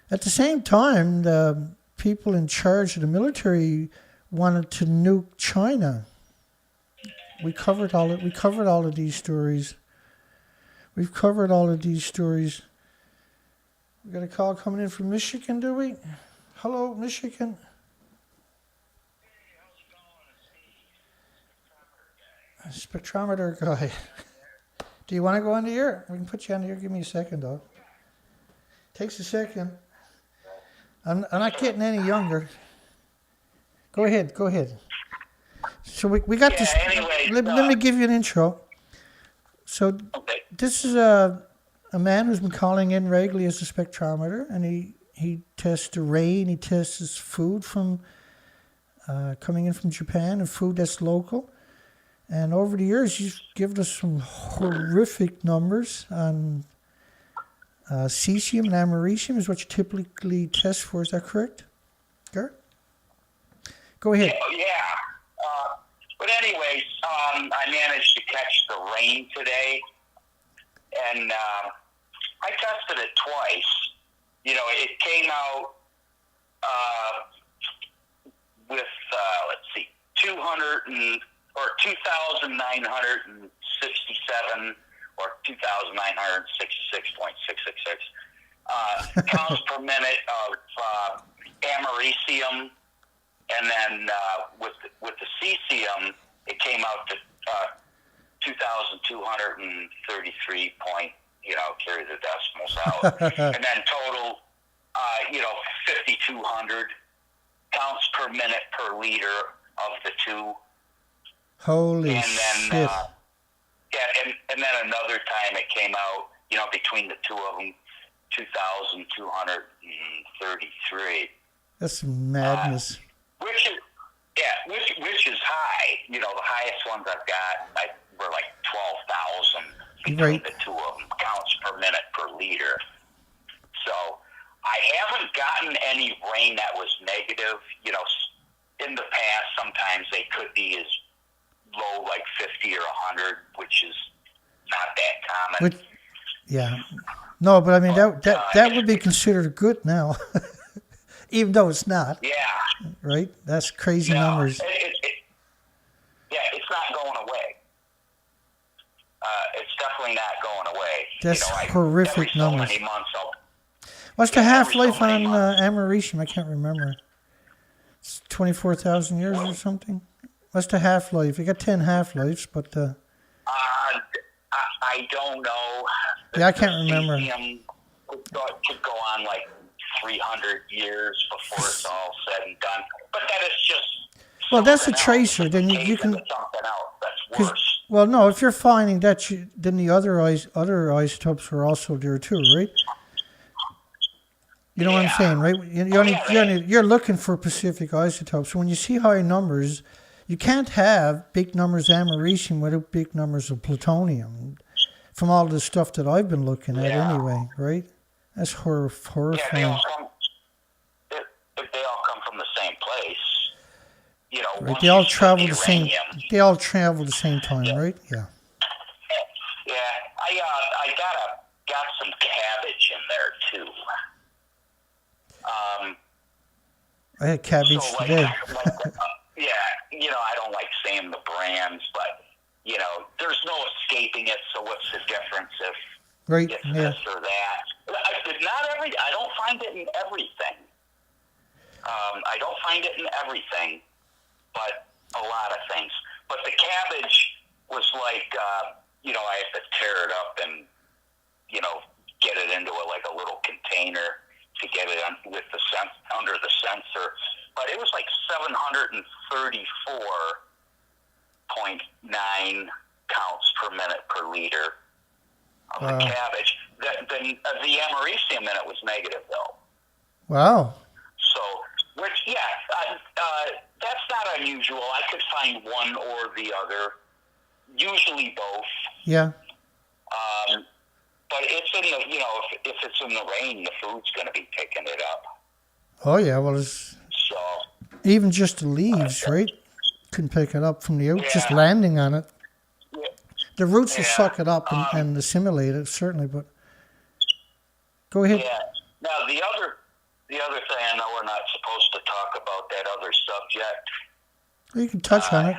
[SPEAKER 1] At the same time, the people in charge of the military wanted to nuke China. We covered all of these stories. We've covered all of these stories. We got a call coming in from Michigan, do we? Hello, Michigan. Spectrometer guy. Do you want to go on the air? We can put you on the air. Give me a second, though. Takes a second. I'm not getting any younger. Go ahead. So we got this.
[SPEAKER 2] Anyway,
[SPEAKER 1] let me give you an intro. So This is a man who's been calling in regularly as a spectrometer, and he tests the rain. He tests his food from coming in from Japan and food that's local. And over the years, he's given us some horrific numbers on cesium and americium is what you typically test for. Is that correct, Garrett? Go ahead.
[SPEAKER 2] Yeah. But anyways, I managed to catch the rain today, and I tested it twice. You know, it came out with, 2,967 or 2,966.666 counts per minute of americium, and then with the cesium, it came out to 2,233 point, carry the decimals out, and then total, 5,200 counts per minute per liter of the two.
[SPEAKER 1] Holy
[SPEAKER 2] and then,
[SPEAKER 1] shit.
[SPEAKER 2] And then another time it came out, between the two of them, 2,233.
[SPEAKER 1] That's madness.
[SPEAKER 2] Which is high. The highest ones I've got were like 12,000 between the two of them, counts per minute per liter. So I haven't gotten any rain that was negative. In the past, sometimes they could be as low, like 50 or 100, which is not that common.
[SPEAKER 1] Yeah. No, but I mean, that would be considered good now, even though it's not.
[SPEAKER 2] Yeah.
[SPEAKER 1] right? That's crazy
[SPEAKER 2] No,
[SPEAKER 1] numbers.
[SPEAKER 2] it's not going away. It's definitely not going away.
[SPEAKER 1] That's
[SPEAKER 2] every
[SPEAKER 1] horrific
[SPEAKER 2] so
[SPEAKER 1] numbers.
[SPEAKER 2] many months,
[SPEAKER 1] What's the
[SPEAKER 2] every so
[SPEAKER 1] half-life
[SPEAKER 2] many
[SPEAKER 1] on
[SPEAKER 2] months.
[SPEAKER 1] americium? I can't remember. It's 24,000 years or something? What's the half-life? You got 10 half-lives, but...
[SPEAKER 2] I don't know.
[SPEAKER 1] Yeah, I can't remember.
[SPEAKER 2] Cesium could go on like 300 years before it's all said and done. But that is just...
[SPEAKER 1] Well, that's a
[SPEAKER 2] something
[SPEAKER 1] tracer.
[SPEAKER 2] else.
[SPEAKER 1] Then
[SPEAKER 2] It's
[SPEAKER 1] you can...
[SPEAKER 2] something else that's worse.
[SPEAKER 1] Well, no, if you're finding that, then the other isotopes were also there too, right? You know what I'm saying, right? You're looking for Pacific isotopes. So when you see high numbers, you can't have big numbers of americium without big numbers of plutonium. From all the stuff that I've been looking at, anyway, right? That's horrifying.
[SPEAKER 2] Yeah, they all come from the same place. You know,
[SPEAKER 1] right? They all travel the same. They all travel the same time, right? Yeah.
[SPEAKER 2] Yeah, I got some cabbage in there too.
[SPEAKER 1] I had cabbage today.
[SPEAKER 2] Yeah, I don't like saying the brands, but there's no escaping it. So what's the difference if it's this or that? I don't find it in everything. I don't find it in everything, but a lot of things. But the cabbage was like, I have to tear it up and, get it into a little container to get it under the sensor. But it was like 734.9 counts per minute per liter of the cabbage. The americium in it was negative, though.
[SPEAKER 1] Wow.
[SPEAKER 2] So, that's not unusual. I could find one or the other, usually both.
[SPEAKER 1] Yeah.
[SPEAKER 2] But it's in the, if it's in the rain, the food's going to be picking it up.
[SPEAKER 1] Oh, yeah. Well, it's even just the leaves, right? Couldn't pick it up from the out, just landing on it. Yeah. The roots will suck it up and assimilate it, certainly, but go ahead.
[SPEAKER 2] Yeah. Now, the other thing, I know we're not supposed to talk about that other subject.
[SPEAKER 1] You can touch on it.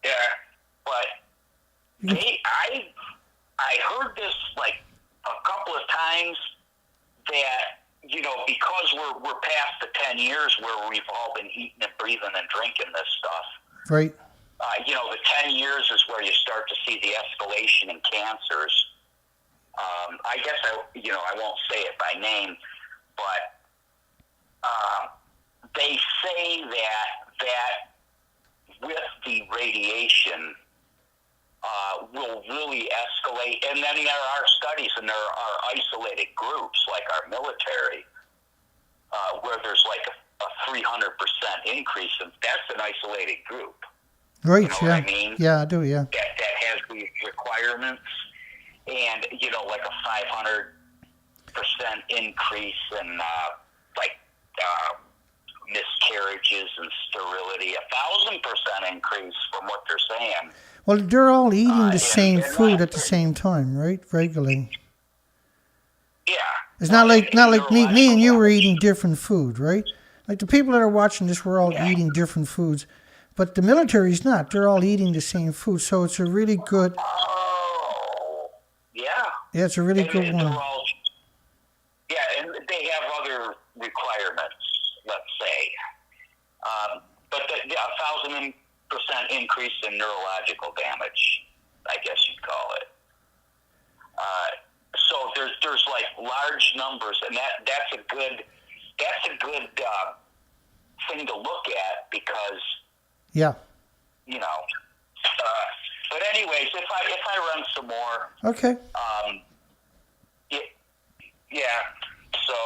[SPEAKER 2] Yeah, but I heard this like a couple of times that, because we're past the 10 years where we've all been eating and breathing and drinking this stuff.
[SPEAKER 1] Right.
[SPEAKER 2] The 10 years is where you start to see the escalation in cancers. I guess I won't say it by name, but they say that with the radiation will really escalate. And then there are studies and there are isolated groups like our military where there's like a 300% increase. And that's an isolated group.
[SPEAKER 1] Right,
[SPEAKER 2] you know what I mean?
[SPEAKER 1] Yeah, I do, yeah.
[SPEAKER 2] That has these requirements. And, like a 500% increase in miscarriages and sterility, 1,000% increase from what they're saying.
[SPEAKER 1] Well, they're all eating the same food at the same time, right? Regularly.
[SPEAKER 2] Yeah.
[SPEAKER 1] It's not like me and you were eating different food, right? Like the people that are watching this, we're all eating different foods. But the military's not. They're all eating the same food. So it's a really good...
[SPEAKER 2] Oh, yeah.
[SPEAKER 1] Yeah, it's a really good one.
[SPEAKER 2] And they have other requirements, let's say. But a 1,000% increase in neurological damage, I guess you'd call it. So there's like large numbers, and that's a good thing to look at because but anyways, if I run some more,
[SPEAKER 1] okay.
[SPEAKER 2] So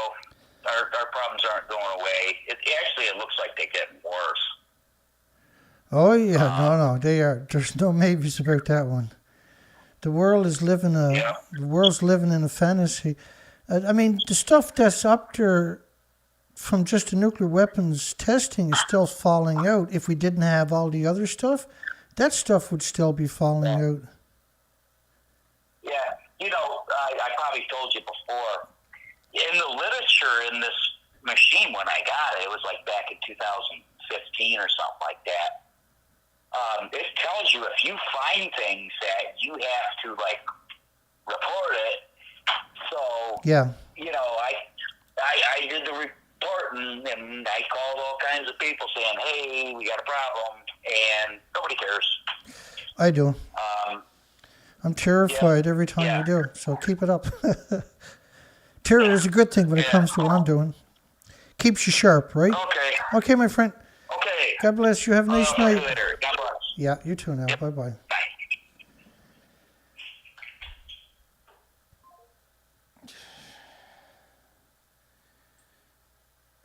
[SPEAKER 2] our problems aren't going away. It looks like they're getting worse.
[SPEAKER 1] Oh yeah, no, they are. There's no maybes about that one. The world is living the world's living in a fantasy. I mean, the stuff that's up there from just the nuclear weapons testing is still falling out. If we didn't have all the other stuff, that stuff would still be falling out.
[SPEAKER 2] Yeah, I probably told you before. In the literature in this machine when I got it. It was like back in 2015 or something like that. It tells you if you find things that you have to like report it. So
[SPEAKER 1] yeah,
[SPEAKER 2] you know, I did the reporting and I called all kinds of people saying, "Hey, we got a problem," and nobody cares.
[SPEAKER 1] I do. I'm terrified every time
[SPEAKER 2] yeah.
[SPEAKER 1] you do. So keep it up. Terror is a good thing when it comes to what I'm doing. Keeps you sharp, right?
[SPEAKER 2] Okay.
[SPEAKER 1] Okay, my friend.
[SPEAKER 2] Okay.
[SPEAKER 1] God bless you. Have a nice night.
[SPEAKER 2] Later. God bless.
[SPEAKER 1] Yeah, you too now.
[SPEAKER 2] Yep.
[SPEAKER 1] Bye-bye.
[SPEAKER 2] Bye.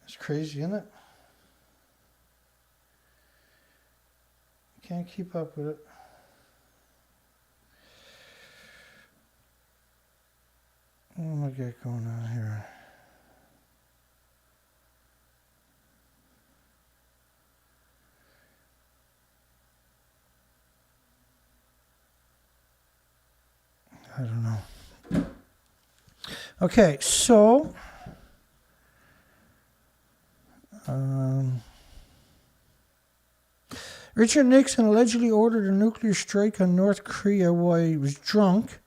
[SPEAKER 1] It's crazy, isn't it? You can't keep up with it. What am I got going on here? I don't know. Okay, so Richard Nixon allegedly ordered a nuclear strike on North Korea while he was drunk,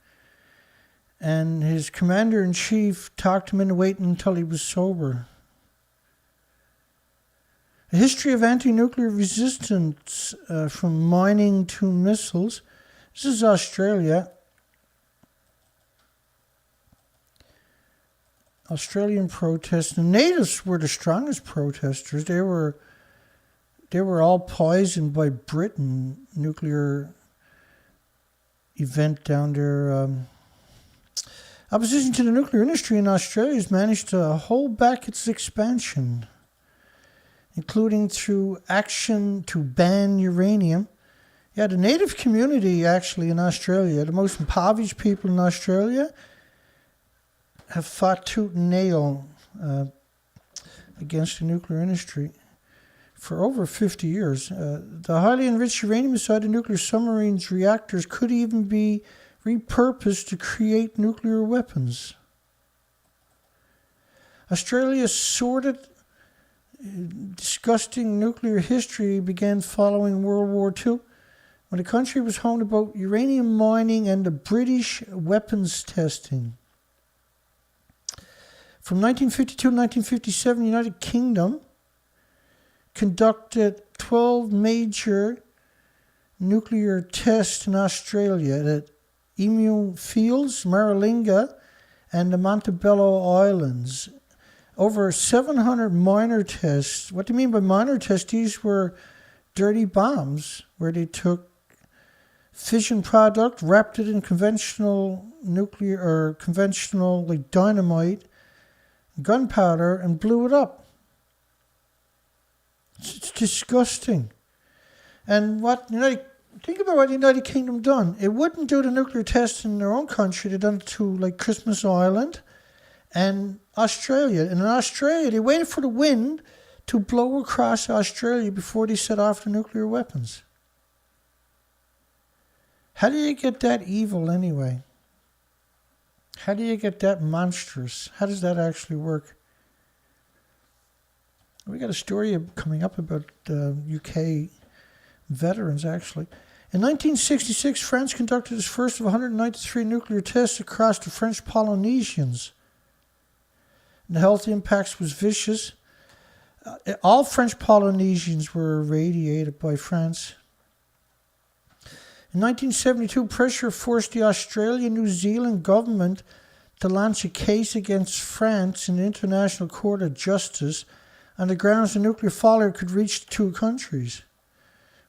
[SPEAKER 1] and his commander-in-chief talked him into waiting until he was sober. A history of anti-nuclear resistance from mining to missiles. This is Australia. Australian protests. The natives were the strongest protesters. They were all poisoned by Britain nuclear event down there. Opposition to the nuclear industry in Australia has managed to hold back its expansion, including through action to ban uranium. Yeah, the native community actually in Australia, the most impoverished people in Australia, have fought tooth and nail against the nuclear industry for over 50 years. The highly enriched uranium inside the nuclear submarines reactors could even be repurposed to create nuclear weapons. Australia's sordid, disgusting nuclear history began following World War II, when the country was home to both uranium mining and the British weapons testing. From 1952 to 1957, the United Kingdom conducted 12 major nuclear tests in Australia at Emu Fields, Maralinga, and the Montebello Islands. Over 700 minor tests. What do you mean by minor tests? These were dirty bombs where they took fission product, wrapped it in conventional nuclear or conventional like dynamite, gunpowder, and blew it up. It's disgusting. And think about what the United Kingdom done. It wouldn't do the nuclear tests in their own country. They done it to like Christmas Island and Australia. And in Australia, they waited for the wind to blow across Australia before they set off the nuclear weapons. How do you get that evil anyway? How do you get that monstrous? How does that actually work? We got a story coming up about UK veterans, actually. In 1966, France conducted its first of 193 nuclear tests across the French Polynesians. And the health impacts was vicious. All French Polynesians were irradiated by France. In 1972, pressure forced the Australian-New Zealand government to launch a case against France in the International Court of Justice on the grounds the nuclear fallout could reach the two countries,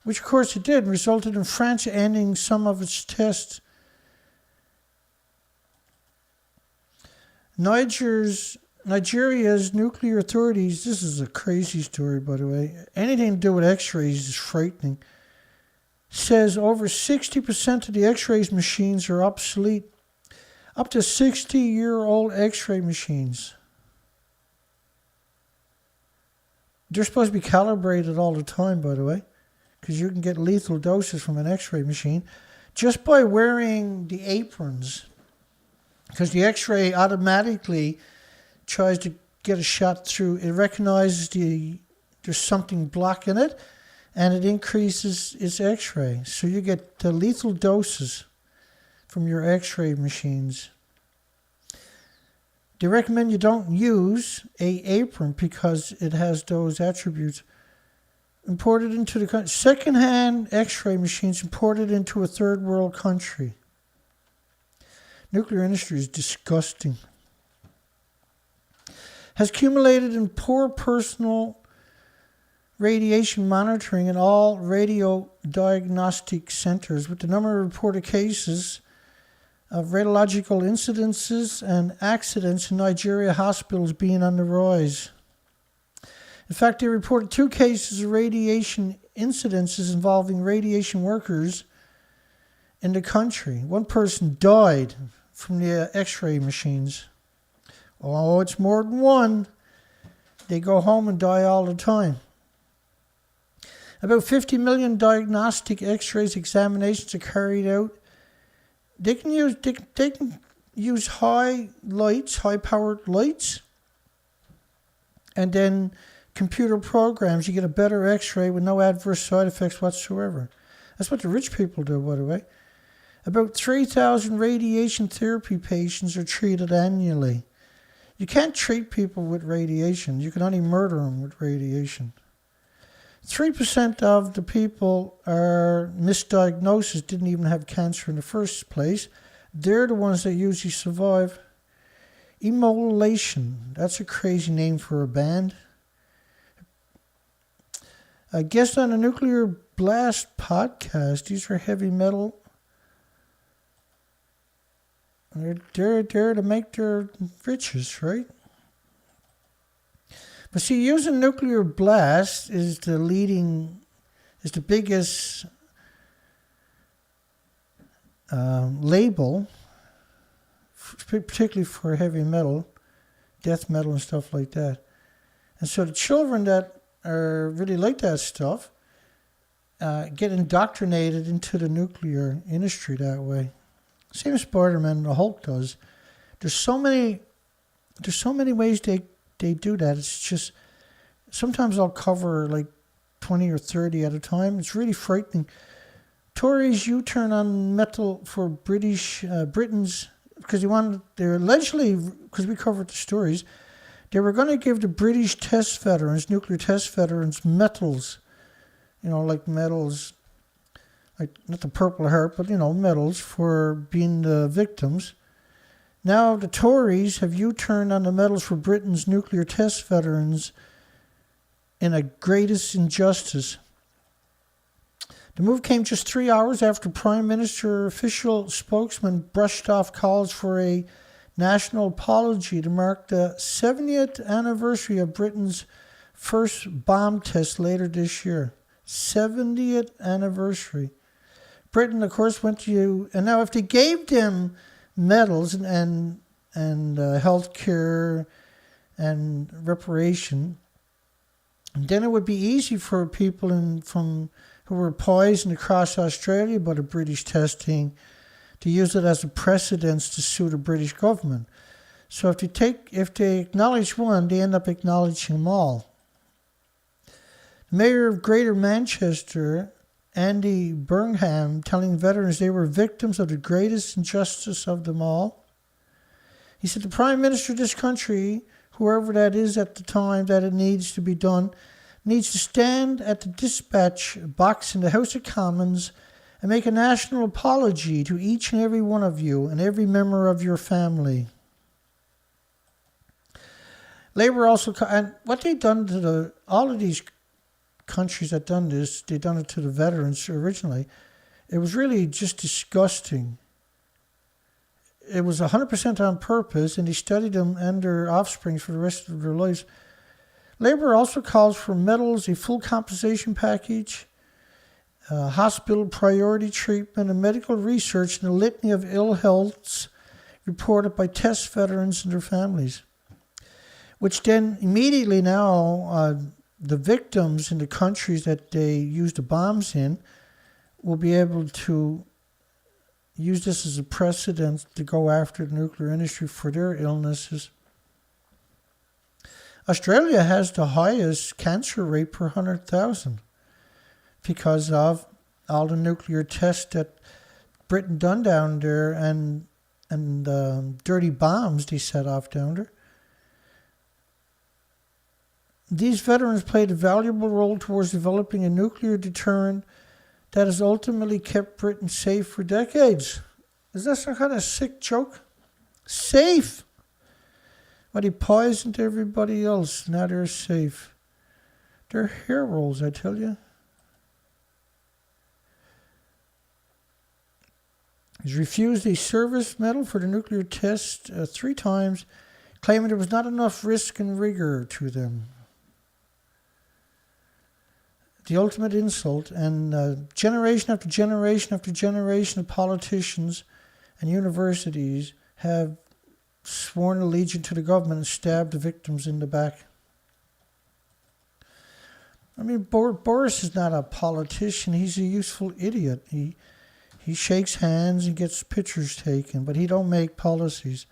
[SPEAKER 1] which of course it did, and resulted in France ending some of its tests. Nigeria's nuclear authorities, this is a crazy story by the way, anything to do with x-rays is frightening, says over 60% of the x-rays machines are obsolete. Up to 60-year-old x-ray machines. They're supposed to be calibrated all the time, by the way, because you can get lethal doses from an x-ray machine just by wearing the aprons, because the x-ray automatically tries to get a shot through. It recognizes there's something blocking it, and it increases its X-ray. So you get lethal doses from your X-ray machines. They recommend you don't use a apron because it has those attributes. Imported into the country. Second-hand X-ray machines imported into a third world country. Nuclear industry is disgusting. Has accumulated in poor personal radiation monitoring in all radiodiagnostic centers, with the number of reported cases of radiological incidences and accidents in Nigeria hospitals being on the rise. In fact, they reported 2 cases of radiation incidences involving radiation workers in the country. One person died from the X-ray machines. Oh, it's more than one. They go home and die all the time. About 50 million diagnostic X-rays examinations are carried out. They can use high-powered lights, and then computer programs. You get a better X-ray with no adverse side effects whatsoever. That's what the rich people do, by the way. About 3,000 radiation therapy patients are treated annually. You can't treat people with radiation. You can only murder them with radiation. 3% of the people are misdiagnosed, didn't even have cancer in the first place. They're the ones that usually survive. Immolation, that's a crazy name for a band. A guest on the Nuclear Blast podcast. These are heavy metal. They're there to make their riches, right? But see, using nuclear blast is the biggest label, particularly for heavy metal, death metal and stuff like that. And so the children that are really like that stuff get indoctrinated into the nuclear industry that way. Same as Spider-Man and the Hulk does. There's so many ways they do that. It's just, sometimes I'll cover like 20 or 30 at a time. It's really frightening. Tories U-turn on metal for Britain's, because they're allegedly, because we covered the stories, they were going to give the British nuclear test veterans, metals, like medals, like not the Purple Heart, but medals for being the victims. Now the Tories have U-turned on the medals for Britain's nuclear test veterans in a greatest injustice. The move came just 3 hours after Prime Minister official spokesman brushed off calls for a national apology to mark the 70th anniversary of Britain's first bomb test later this year. 70th anniversary. Britain, of course, went to... And now if they gave them medals and health care and reparation, then it would be easy for people who were poisoned across Australia by the British testing to use it as a precedent to sue the British government. So if they acknowledge one, they end up acknowledging them all. The Mayor of Greater Manchester, Andy Burnham, telling veterans they were victims of the greatest injustice of them all. He said the Prime Minister of this country, whoever that is at the time that it needs to be done, needs to stand at the dispatch box in the House of Commons and make a national apology to each and every one of you and every member of your family. Labour also, and what they've done to all of these countries that done this, they done it to the veterans originally. It was really just disgusting. It was 100% on purpose, and they studied them and their offspring for the rest of their lives. Labour also calls for medals, a full compensation package, hospital priority treatment, and medical research in a litany of ill healths reported by test veterans and their families. Which then immediately now, the victims in the countries that they used the bombs in will be able to use this as a precedent to go after the nuclear industry for their illnesses. Australia has the highest cancer rate per 100,000 because of all the nuclear tests that Britain done down there and dirty bombs they set off down there. These veterans played a valuable role towards developing a nuclear deterrent that has ultimately kept Britain safe for decades. Is that some kind of sick joke? Safe! But he poisoned everybody else. Now they're safe. They're heroes, I tell you. He's refused a service medal for the nuclear test 3 times, claiming there was not enough risk and rigor to them. The ultimate insult, and generation after generation after generation of politicians and universities have sworn allegiance to the government and stabbed the victims in the back. I mean, Boris is not a politician. He's a useful idiot. He shakes hands and gets pictures taken, but he don't make policies.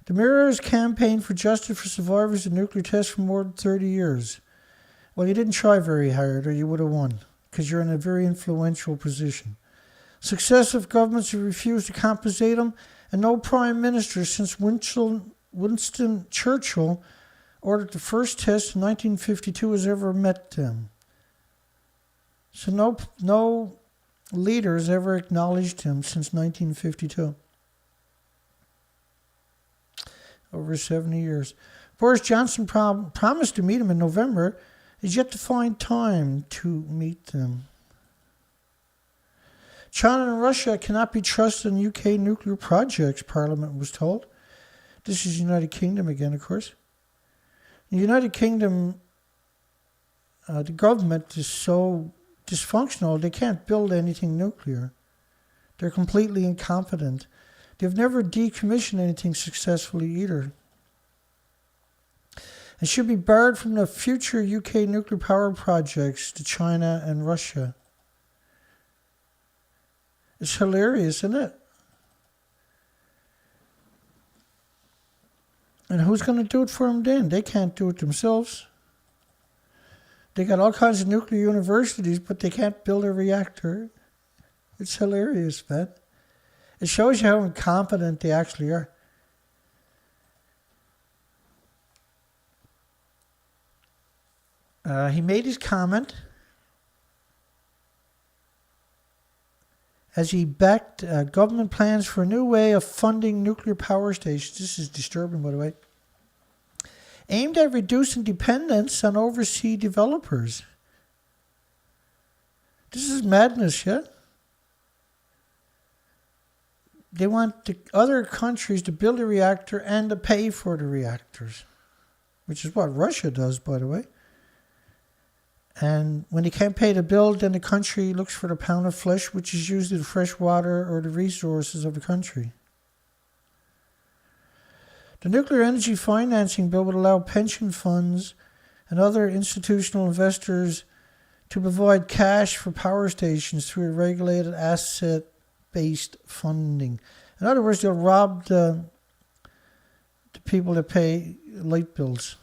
[SPEAKER 1] The Mirror has campaigned for justice for survivors of nuclear tests for more than 30 years. Well, you didn't try very hard, or you would have won, because you're in a very influential position. Successive governments have refused to compensate them, and no prime minister since Winston Churchill ordered the first test in 1952 has ever met them. So no leader has ever acknowledged him since 1952. Over 70 years. Boris Johnson promised to meet him in November. Is yet to find time to meet them. China and Russia cannot be trusted in UK nuclear projects, Parliament was told. This is United Kingdom again, of course. In the United Kingdom, the government is so dysfunctional, they can't build anything nuclear. They're completely incompetent. They've never decommissioned anything successfully either. And should be barred from the future UK nuclear power projects to China and Russia. It's hilarious, isn't it? And who's going to do it for them then? They can't do it themselves. They got all kinds of nuclear universities, but they can't build a reactor. It's hilarious, man. It shows you how incompetent they actually are. He made his comment as he backed government plans for a new way of funding nuclear power stations. This is disturbing, by the way. Aimed at reducing dependence on overseas developers. This is madness, yeah? They want the other countries to build a reactor and to pay for the reactors, which is what Russia does, by the way. And when they can't pay the bill, then the country looks for the pound of flesh, which is usually the fresh water or the resources of the country. The nuclear energy financing bill would allow pension funds and other institutional investors to provide cash for power stations through a regulated asset-based funding. In other words, they'll rob the people that pay light bills.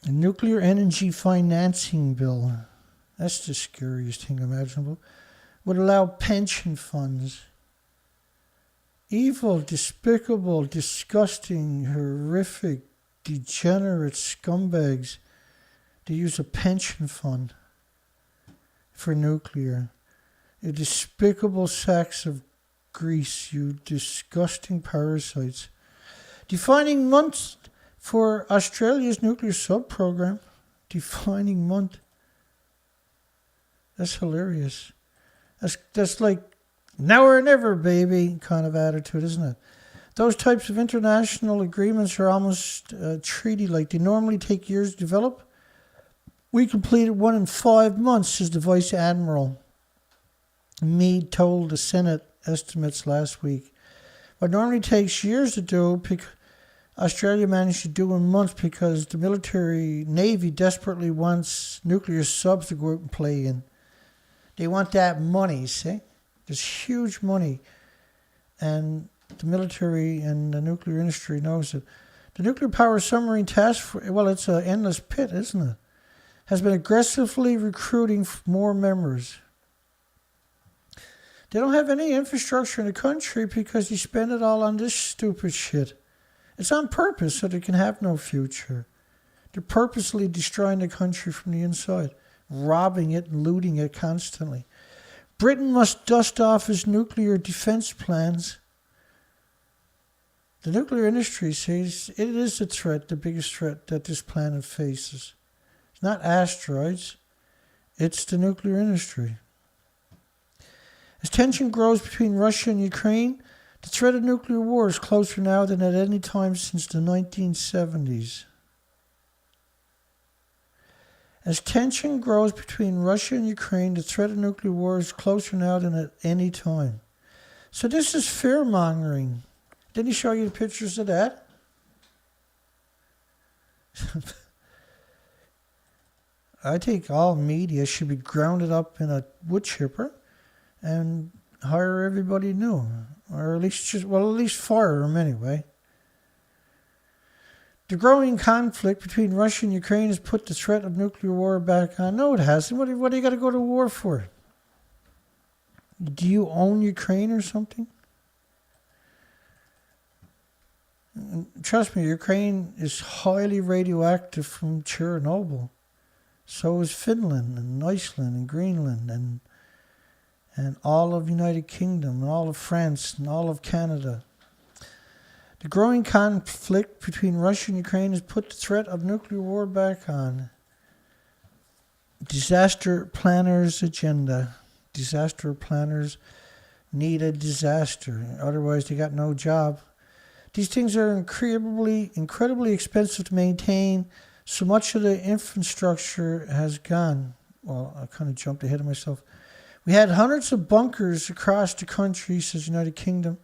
[SPEAKER 1] A nuclear energy financing bill, that's the scariest thing imaginable, would allow pension funds, evil, despicable, disgusting, horrific, degenerate scumbags, to use a pension fund for nuclear. You despicable sacks of grease, you disgusting parasites. Defining months for Australia's nuclear sub-program. Defining month. That's hilarious. That's like now or never, baby, kind of attitude, isn't it? Those types of international agreements are almost treaty-like. They normally take years to develop. We completed one in 5 months, says the Vice Admiral. Meade told the Senate estimates last week. What normally takes years to do Australia managed to do in months because the military Navy desperately wants nuclear subs to go out and play in. They want that money, see? There's huge money. And the military and the nuclear industry knows it. The nuclear power submarine task force, well, it's an endless pit, isn't it? Has been aggressively recruiting more members. They don't have any infrastructure in the country because they spend it all on this stupid shit. It's on purpose so they can have no future. They're purposely destroying the country from the inside, robbing it and looting it constantly. Britain must dust off its nuclear defense plans. The nuclear industry says it is the threat, the biggest threat that this planet faces. It's not asteroids, it's the nuclear industry. As tension grows between Russia and Ukraine, the threat of nuclear war is closer now than at any time since the 1970s. As tension grows between Russia and Ukraine, the threat of nuclear war is closer now than at any time. So this is fear-mongering. Didn't he show you the pictures of that? I think all media should be grounded up in a wood chipper and hire everybody new. Or at least fire them anyway. The growing conflict between Russia and Ukraine has put the threat of nuclear war back on. No, it hasn't. What do you got to go to war for? Do you own Ukraine or something? And trust me, Ukraine is highly radioactive from Chernobyl. So is Finland and Iceland and Greenland and all of United Kingdom and all of France and all of Canada. The growing conflict between Russia and Ukraine has put the threat of nuclear war back on. Disaster planners' agenda. Disaster planners need a disaster. Otherwise, they got no job. These things are incredibly expensive to maintain. So much of the infrastructure has gone. Well, I kind of jumped ahead of myself. We had hundreds of bunkers across the country, says United Kingdom.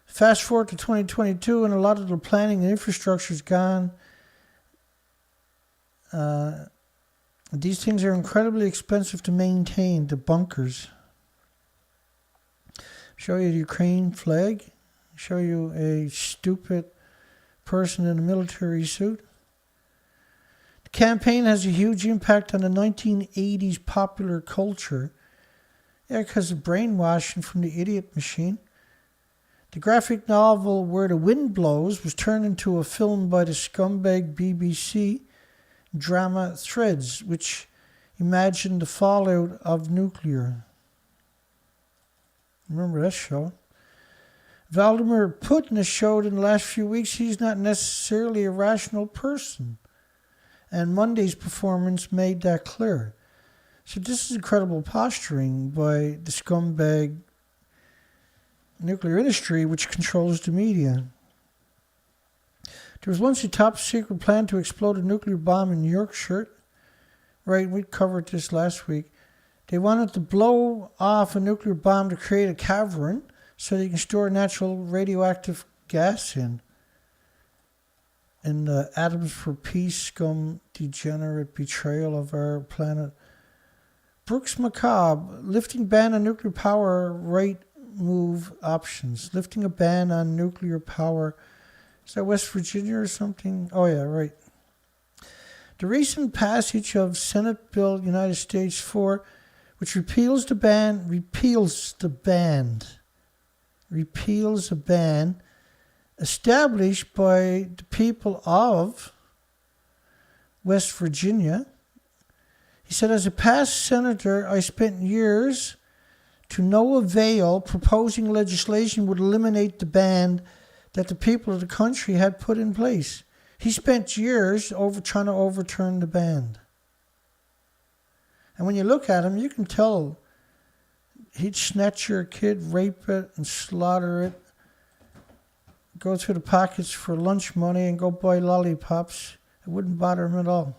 [SPEAKER 1] Fast forward to 2022, and a lot of the planning and infrastructure is gone. These things are incredibly expensive to maintain, the bunkers. Show you the Ukraine flag. Show you a stupid person in a military suit. The campaign has a huge impact on the 1980s popular culture. Yeah, because of brainwashing from the idiot machine. The graphic novel Where the Wind Blows was turned into a film by the scumbag BBC drama Threads, which imagined the fallout of nuclear. Remember that show? Vladimir Putin has showed in the last few weeks he's not necessarily a rational person. And Monday's performance made that clear. So this is incredible posturing by the scumbag nuclear industry, which controls the media. There was once a top secret plan to explode a nuclear bomb in Yorkshire. Right, we covered this last week. They wanted to blow off a nuclear bomb to create a cavern so they can store natural radioactive gas in the Atoms for Peace scum degenerate betrayal of our planet. Brooks Macabre, lifting ban on nuclear power, right move options. Lifting a ban on nuclear power. Is that West Virginia or something? Oh yeah, right. The recent passage of Senate Bill United States 4, which repeals a ban established by the people of West Virginia. He said, as a past senator, I spent years to no avail proposing legislation would eliminate the ban that the people of the country had put in place. He spent years trying to overturn the ban. And when you look at him, you can tell he'd snatch your kid, rape it, and slaughter it, go through the pockets for lunch money and go buy lollipops. It wouldn't bother him at all.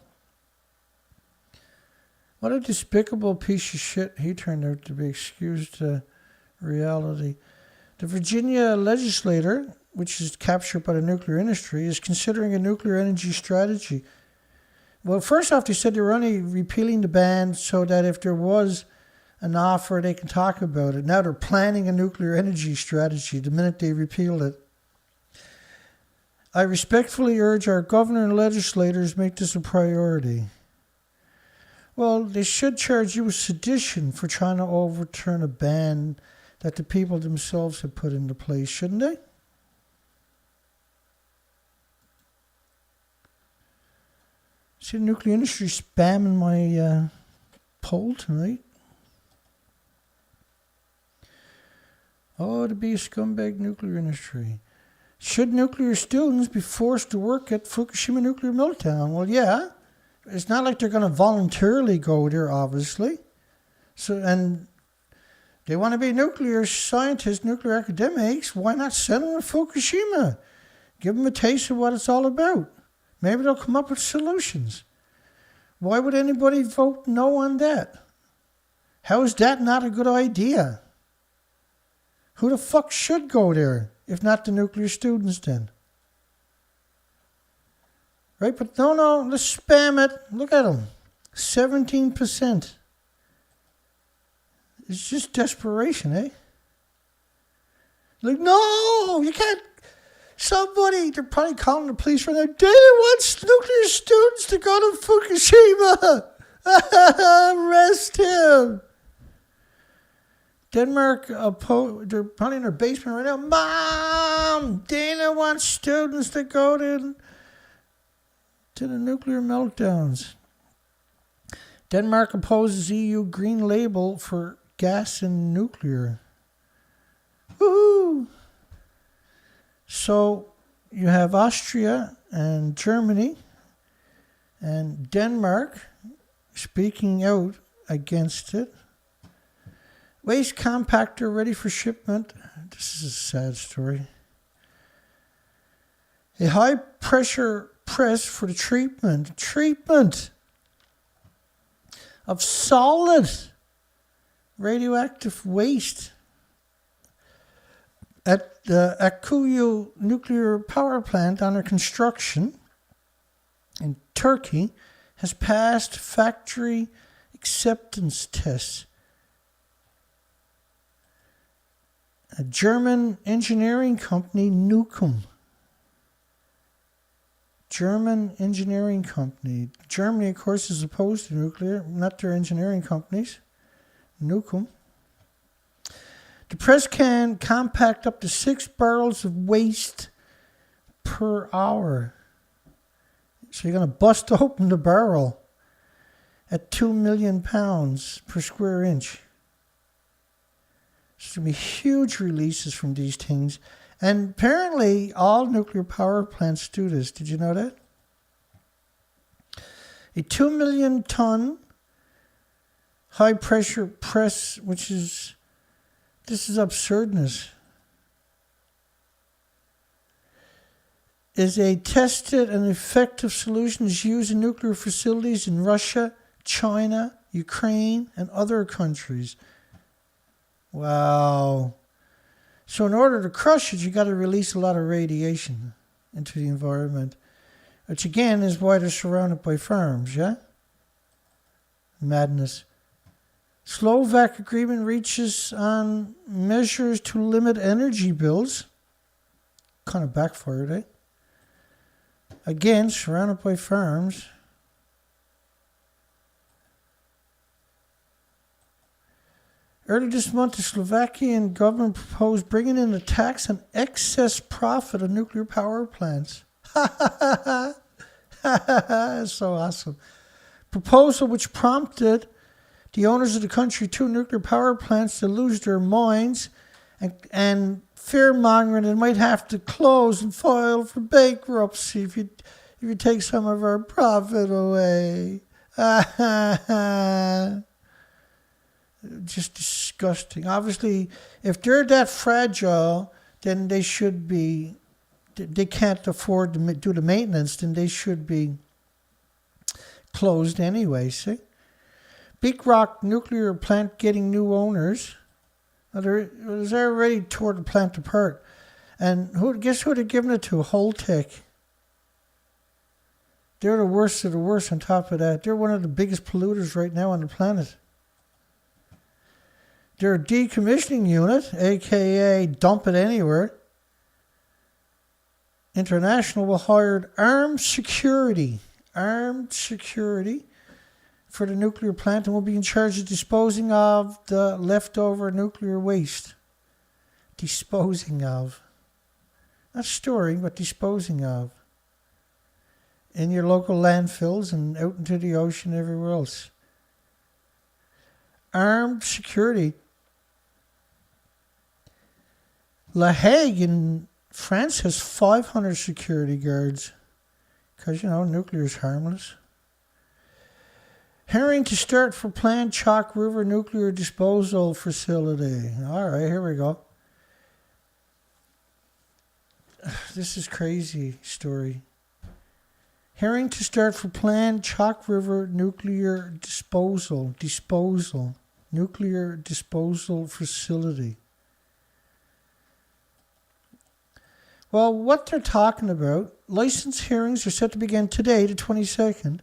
[SPEAKER 1] What a despicable piece of shit he turned out to be, excuse the reality. The Virginia legislator which is captured by the nuclear industry, is considering a nuclear energy strategy. Well, first off, they said they were only repealing the ban so that if there was an offer, they can talk about it. Now they're planning a nuclear energy strategy the minute they repeal it. I respectfully urge our governor and legislators make this a priority. Well, they should charge you with sedition for trying to overturn a ban that the people themselves have put into place, shouldn't they? See the nuclear industry spamming my poll tonight. Oh, to be a scumbag nuclear industry. Should nuclear students be forced to work at Fukushima nuclear meltdown? Well, yeah. It's not like they're going to voluntarily go there, obviously. So, and they want to be nuclear scientists, nuclear academics. Why not send them to Fukushima? Give them a taste of what it's all about. Maybe they'll come up with solutions. Why would anybody vote no on that? How is that not a good idea? Who the fuck should go there, if not the nuclear students then? Right, but no, let's spam it. Look at them. 17%. It's just desperation, eh? Like, no, you can't. Somebody, they're probably calling the police right now. They want nuclear students to go to Fukushima. Arrest him. Denmark, they're probably in their basement right now. Mom, Dana wants students to go to the nuclear meltdowns. Denmark opposes EU green label for gas and nuclear. Woohoo! So you have Austria and Germany and Denmark speaking out against it. Waste compactor ready for shipment. This is a sad story. A high pressure press for the treatment of solid radioactive waste at the Akuyu nuclear power plant under construction in Turkey has passed factory acceptance tests. A German engineering company, NuScale. German engineering company. Germany, of course, is opposed to nuclear, not their engineering companies. NuScale. The press can compact up to 6 barrels of waste per hour. So you're going to bust open the barrel at 2 million pounds per square inch. There's going to be huge releases from these things. And apparently all nuclear power plants do this. Did you know that? A 2 million ton high pressure press, which is, this is absurdness, is a tested and effective solution used in nuclear facilities in Russia, China, Ukraine, and other countries. Wow. So in order to crush it, you got to release a lot of radiation into the environment, which again is why they're surrounded by farms, yeah? Madness. Slovak agreement reaches on measures to limit energy bills. Kind of backfired, eh? Again, surrounded by farms. Early this month, the Slovakian government proposed bringing in a tax on excess profit of nuclear power plants. So awesome. Proposal which prompted the owners of the country 2 nuclear power plants to lose their minds and fear-mongering that might have to close and file for bankruptcy if you take some of our profit away. Just disgusting. Obviously, if they're that fragile, then they should be, they can't afford to do the maintenance, then they should be closed anyway, see? Big Rock nuclear plant getting new owners. They're already tore the plant apart. And guess who they're giving it to? Holtec. They're the worst of the worst on top of that. They're one of the biggest polluters right now on the planet. Their decommissioning unit, a.k.a. Dump It Anywhere International, will hire armed security for the nuclear plant and will be in charge of disposing of the leftover nuclear waste. Disposing of. Not storing, but disposing of. In your local landfills and out into the ocean and everywhere else. Armed security. La Hague in France has 500 security guards. Because, nuclear is harmless. Hearing to start for planned Chalk River nuclear disposal facility. All right, here we go. This is crazy story. Hearing to start for planned Chalk River nuclear nuclear disposal facility. Well, what they're talking about, license hearings are set to begin today, the 22nd,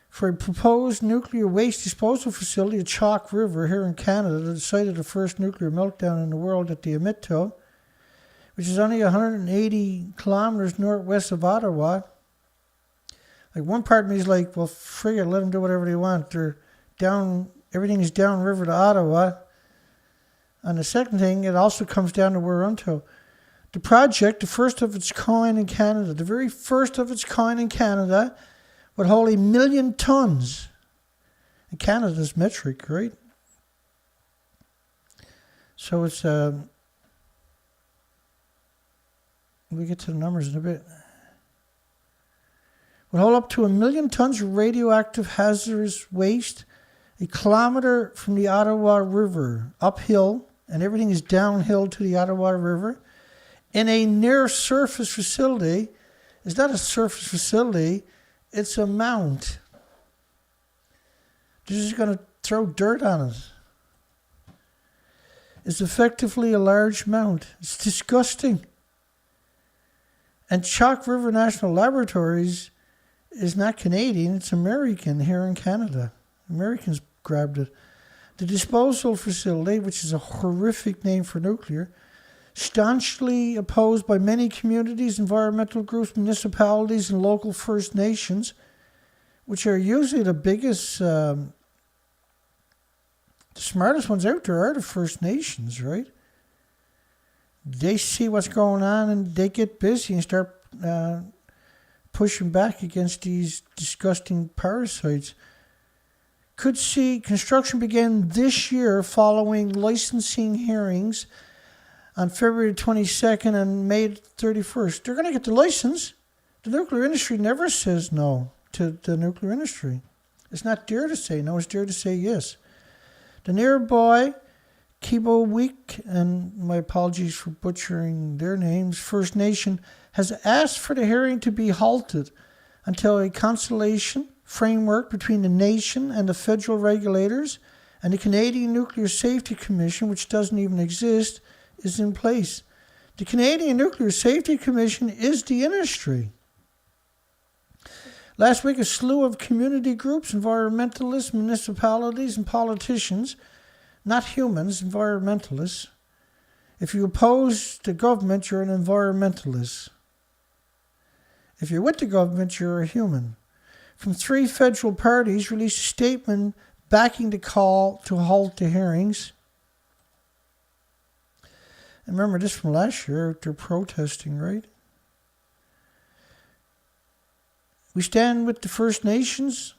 [SPEAKER 1] for a proposed nuclear waste disposal facility at Chalk River here in Canada, the site of the first nuclear meltdown in the world that they admit to, which is only 180 kilometers northwest of Ottawa. Like, one part of me is like, well, frig it, let them do whatever they want. They're down, everything is downriver to Ottawa. And the second thing, it also comes down to Toronto. The project, the first of its kind in Canada, the very first of its kind in Canada, would hold 1 million tons. And Canada's metric, right? So it's, we'll get to the numbers in a bit. Would hold up to 1 million tons of radioactive hazardous waste, a kilometer from the Ottawa River, uphill, and everything is downhill to the Ottawa River, in a near-surface facility. It's not a surface facility, it's a mount. They're just going to throw dirt on it. It's effectively a large mount. It's disgusting. And Chalk River National Laboratories is not Canadian, it's American here in Canada. Americans grabbed it. The disposal facility, which is a horrific name for nuclear, staunchly opposed by many communities, environmental groups, municipalities, and local First Nations, which are usually the biggest, the smartest ones out there are the First Nations, right? They see what's going on and they get busy and start pushing back against these disgusting parasites. Could see construction begin this year following licensing hearings on February 22nd and May 31st. They're going to get the license. The nuclear industry never says no to the nuclear industry. It's not dare to say no, it's dare to say yes. The nearby Kibowik, and my apologies for butchering their names, First Nation, has asked for the hearing to be halted until a conciliation framework between the nation and the federal regulators and the Canadian Nuclear Safety Commission, which doesn't even exist, is in place. The Canadian Nuclear Safety Commission is the industry. Last week, a slew of community groups, environmentalists, municipalities, and politicians, not humans, environmentalists. If you oppose the government, you're an environmentalist. If you're with the government, you're a human. From 3 federal parties released a statement backing the call to halt the hearings. And remember this from last year, they're protesting, right? We stand with the First Nations,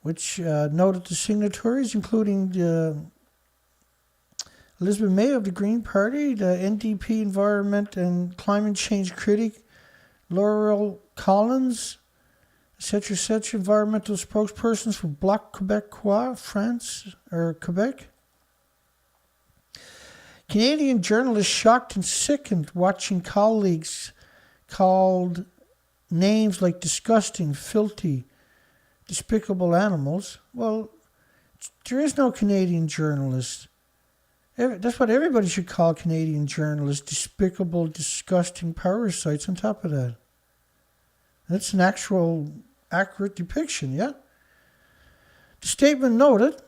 [SPEAKER 1] which noted the signatories, including the Elizabeth May of the Green Party, the NDP Environment and Climate Change critic, Laurel Collins, etc., environmental spokespersons for Bloc Québécois, France, or Quebec. Canadian journalists shocked and sickened watching colleagues called names like disgusting, filthy, despicable animals. Well, there is no Canadian journalist That's what everybody should call Canadian journalists, despicable, disgusting parasites on top of that. That's an actual accurate depiction, yeah? The statement noted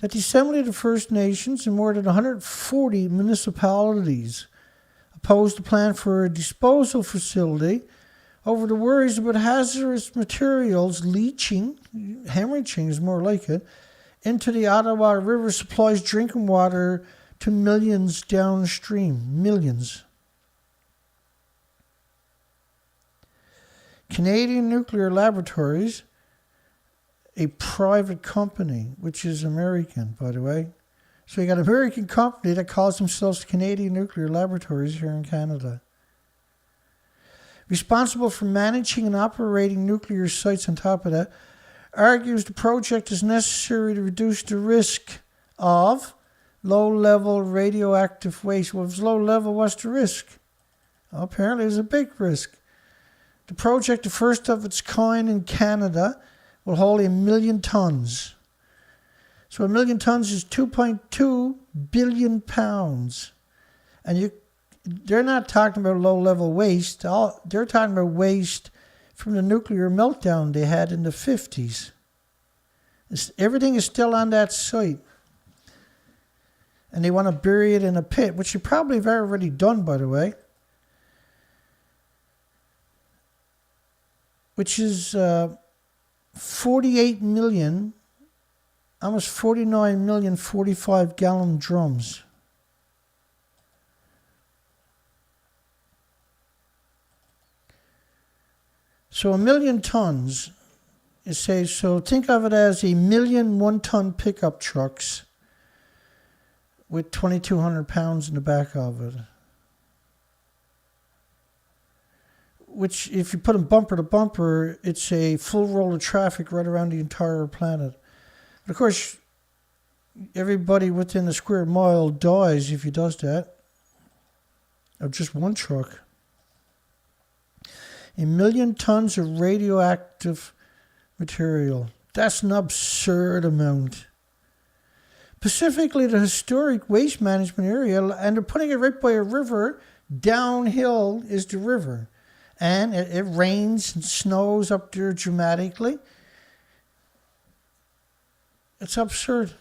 [SPEAKER 1] that the Assembly of the First Nations and more than 140 municipalities opposed the plan for a disposal facility over the worries about hazardous materials leaching, hemorrhaging is more like it, into the Ottawa River supplies drinking water to millions downstream. Millions. Canadian Nuclear Laboratories, a private company, which is American, by the way. So you got an American company that calls themselves Canadian Nuclear Laboratories here in Canada. Responsible for managing and operating nuclear sites on top of that, argues the project is necessary to reduce the risk of low-level radioactive waste. Well, if it's low-level, what's the risk? Well, apparently there's a big risk. The project, the first of its kind in Canada, will hold 1 million tons. So 1 million tons is 2.2 billion pounds. And they're not talking about low-level waste. They're talking about waste from the nuclear meltdown they had in the 50s. Everything is still on that site. And they want to bury it in a pit, which they probably have already done, by the way. Which is 48 million, almost 49 million 45-gallon drums. So 1 million tons, it says, so think of it as 1 million one-ton pickup trucks with 2,200 pounds in the back of it. Which, if you put them bumper to bumper, it's a full roll of traffic right around the entire planet. But of course, everybody within a square mile dies if he does that. Of just one truck. 1 million tons of radioactive material. That's an absurd amount. Specifically, the historic waste management area, and they're putting it right by a river. Downhill is the river. And it rains and snows up there dramatically. It's absurd.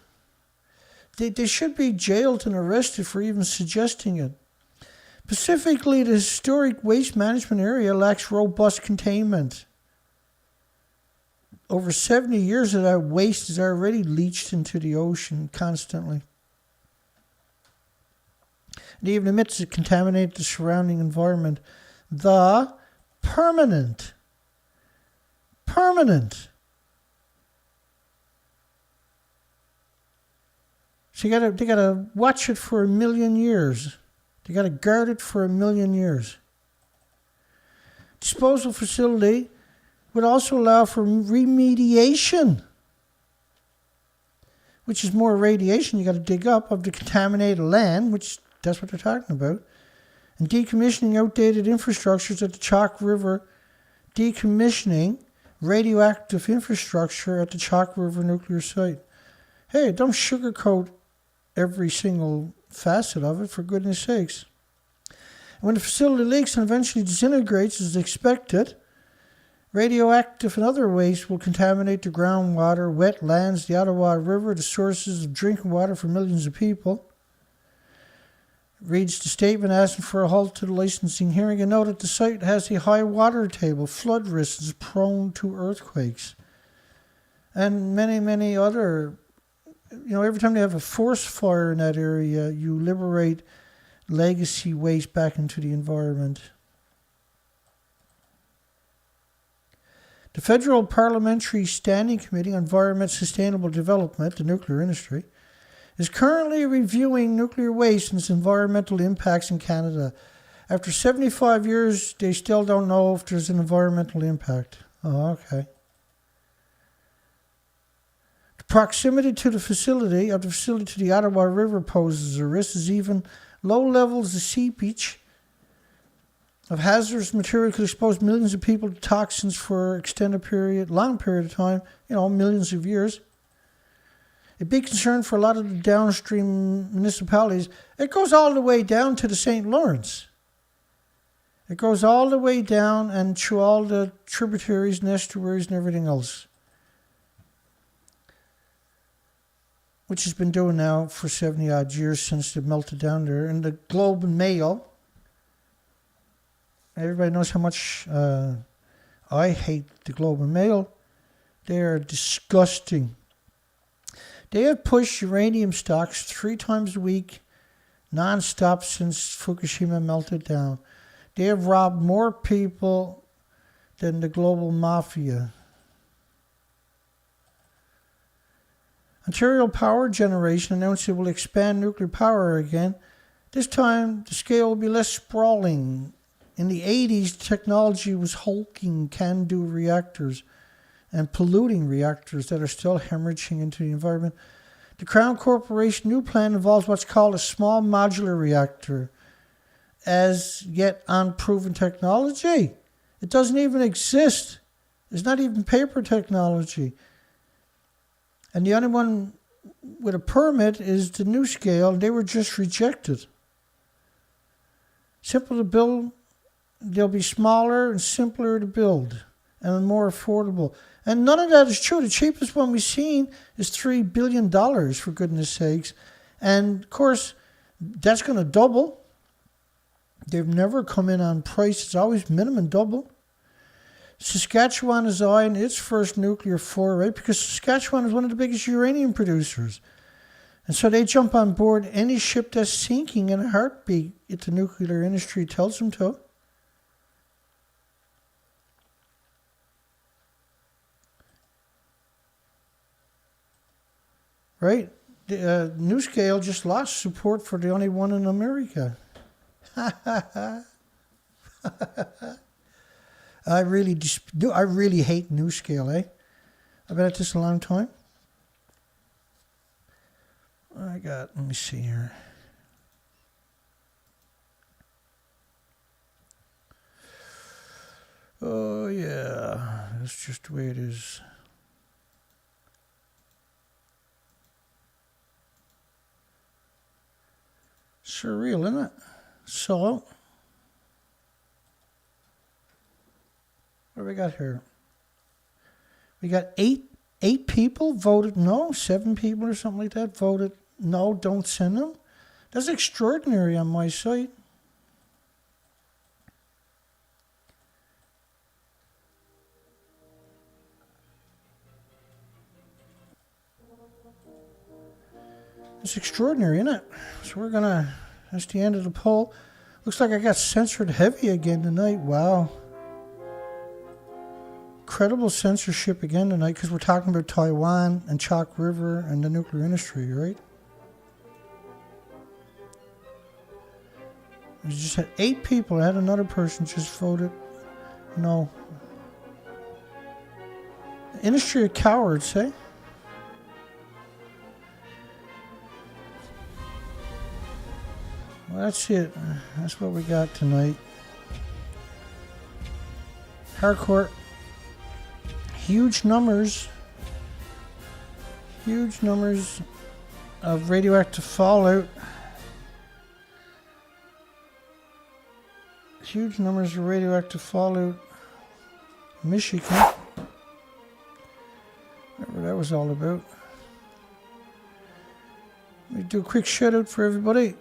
[SPEAKER 1] They should be jailed and arrested for even suggesting it. Specifically, the historic waste management area lacks robust containment. Over 70 years of that waste is already leached into the ocean constantly. It even admits it contaminated the surrounding environment. The permanent. So they gotta watch it for 1 million years. They gotta guard it for 1 million years. Disposal facility would also allow for remediation, which is more radiation you gotta dig up of the contaminated land, which that's what they're talking about. And decommissioning outdated infrastructures at the Chalk River, decommissioning radioactive infrastructure at the Chalk River nuclear site. Hey, don't sugarcoat every single facet of it, for goodness sakes. And when the facility leaks and eventually disintegrates as expected, radioactive and other waste will contaminate the groundwater, wetlands, the Ottawa River, the sources of drinking water for millions of people. Reads the statement asking for a halt to the licensing hearing and note that the site has a high water table, flood risk, is prone to earthquakes. And many, many other, every time they have a forest fire in that area, you liberate legacy waste back into the environment. The Federal Parliamentary Standing Committee on Environment Sustainable Development, the nuclear industry, is currently reviewing nuclear waste and its environmental impacts in Canada. After 75 years, they still don't know if there's an environmental impact. Oh, okay. The proximity to the facility to the Ottawa River poses a risk, as even low levels of seepage of hazardous material could expose millions of people to toxins for long period of time, millions of years. a big concern for a lot of the downstream municipalities. It goes all the way down to the St. Lawrence. It goes all the way down and through all the tributaries and estuaries and everything else. Which has been doing now for 70 odd years since they melted down there. And the Globe and Mail, everybody knows how much I hate the Globe and Mail. They are disgusting. They have pushed uranium stocks 3 times a week, non-stop since Fukushima melted down. They have robbed more people than the global mafia. Ontario Power Generation announced it will expand nuclear power again. This time, the scale will be less sprawling. In the 80s, technology was hulking can-do reactors and polluting reactors that are still hemorrhaging into the environment. The Crown Corporation new plan involves what's called a small modular reactor, as yet unproven technology. It doesn't even exist. It's not even paper technology. And the only one with a permit is the NuScale, and they were just rejected. Simple to build, they'll be smaller and simpler to build and more affordable. And none of that is true. The cheapest one we've seen is $3 billion, for goodness sakes. And, of course, that's going to double. They've never come in on price. It's always minimum double. Saskatchewan is eyeing its first nuclear foray because Saskatchewan is one of the biggest uranium producers. And so they jump on board any ship that's sinking in a heartbeat if the nuclear industry tells them to. Right? The NuScale just lost support for the only one in America. I really hate NuScale, eh? I've been at this a long time. Let me see here. Oh, yeah. That's just the way it is. Surreal, isn't it? So, what do we got here? We got eight people voted no, 7 people or something like that voted no, don't send them. That's extraordinary on my site. It's extraordinary, isn't it? So that's the end of the poll. Looks like I got censored heavy again tonight. Wow. Incredible censorship again tonight because we're talking about Taiwan and Chalk River and the nuclear industry, right? We just had 8 people. I had another person just voted no. Industry of cowards, eh? Well, that's it. That's what we got tonight. Harcourt. Huge numbers of radioactive fallout. Huge numbers of radioactive fallout. Michigan. Whatever that was all about. Let me do a quick shout out for everybody.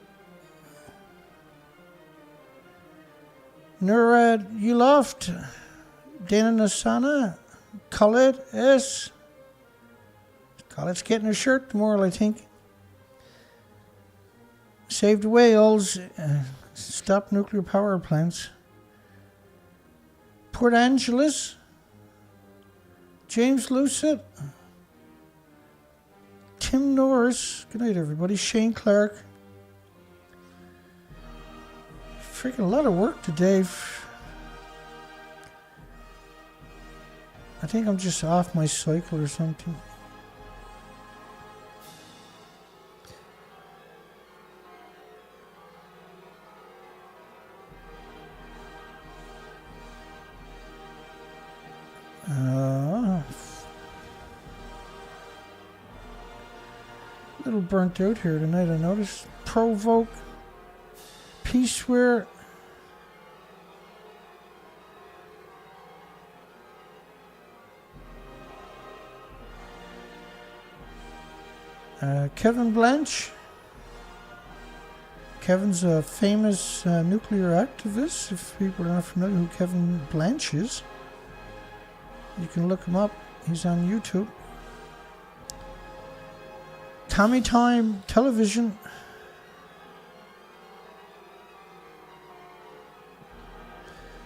[SPEAKER 1] Nurad Uloft, Dana Nasana, Khaled S. Khaled's getting a shirt tomorrow, I think. Saved whales, stop nuclear power plants. Port Angeles, James Lucet, Tim Norris. Good night, everybody. Shane Clark. Freaking a lot of work today. I think I'm just off my cycle or something. A little burnt out here tonight, I noticed. Provoke. Peaceware. Kevin Blanche. Kevin's a famous nuclear activist. If people are not familiar who Kevin Blanche is, you can look him up. He's on YouTube. Tommy Time Television.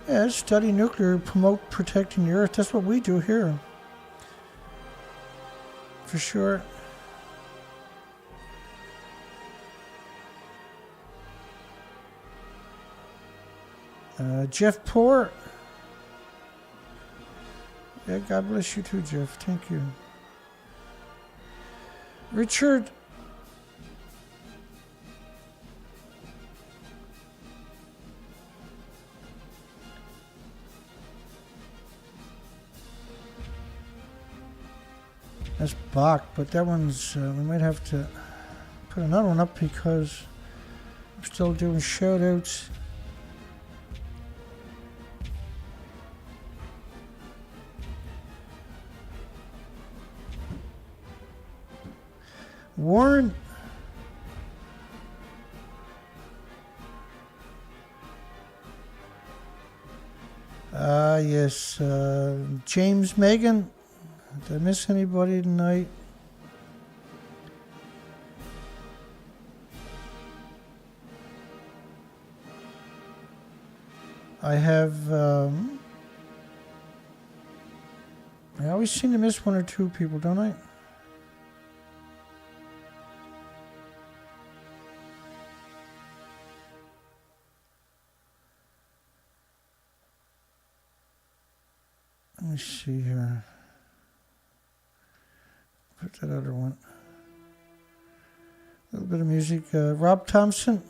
[SPEAKER 1] Yeah, study nuclear, promote protecting the earth. That's what we do here. For sure. Jeff Poor. Yeah, God bless you too, Jeff. Thank you. Richard. That's Bach, but that one's, we might have to put another one up because I'm still doing shout outs. Warren. Yes. James Megan. Did I miss anybody tonight? I have. I always seem to miss one or two people, don't I? Let me see here. Put that other one. A little bit of music. Rob Thompson.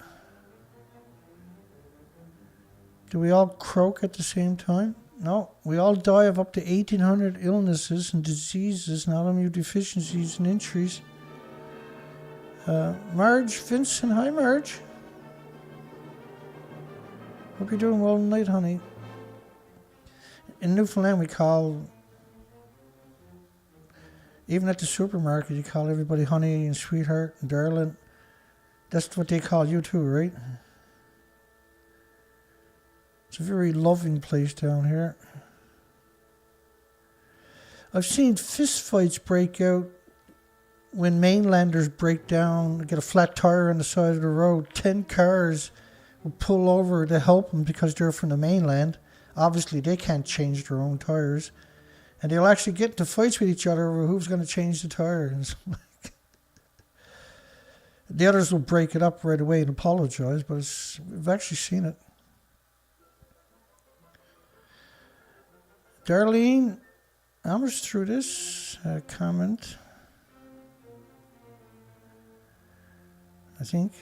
[SPEAKER 1] Do we all croak at the same time? No. We all die of up to 1,800 illnesses and diseases and autoimmune deficiencies and injuries. Marge Vincent. Hi, Marge. Hope you're doing well tonight, honey. In Newfoundland, we call, even at the supermarket, you call everybody honey and sweetheart and darling. That's what they call you too, right? It's a very loving place down here. I've seen fist fights break out when mainlanders break down, get a flat tire on the side of the road. 10 cars will pull over to help them because they're from the mainland. Obviously, they can't change their own tires. And they'll actually get into fights with each other over who's going to change the tires. The others will break it up right away and apologize, but we've actually seen it. Darlene, I almost through this comment. I think.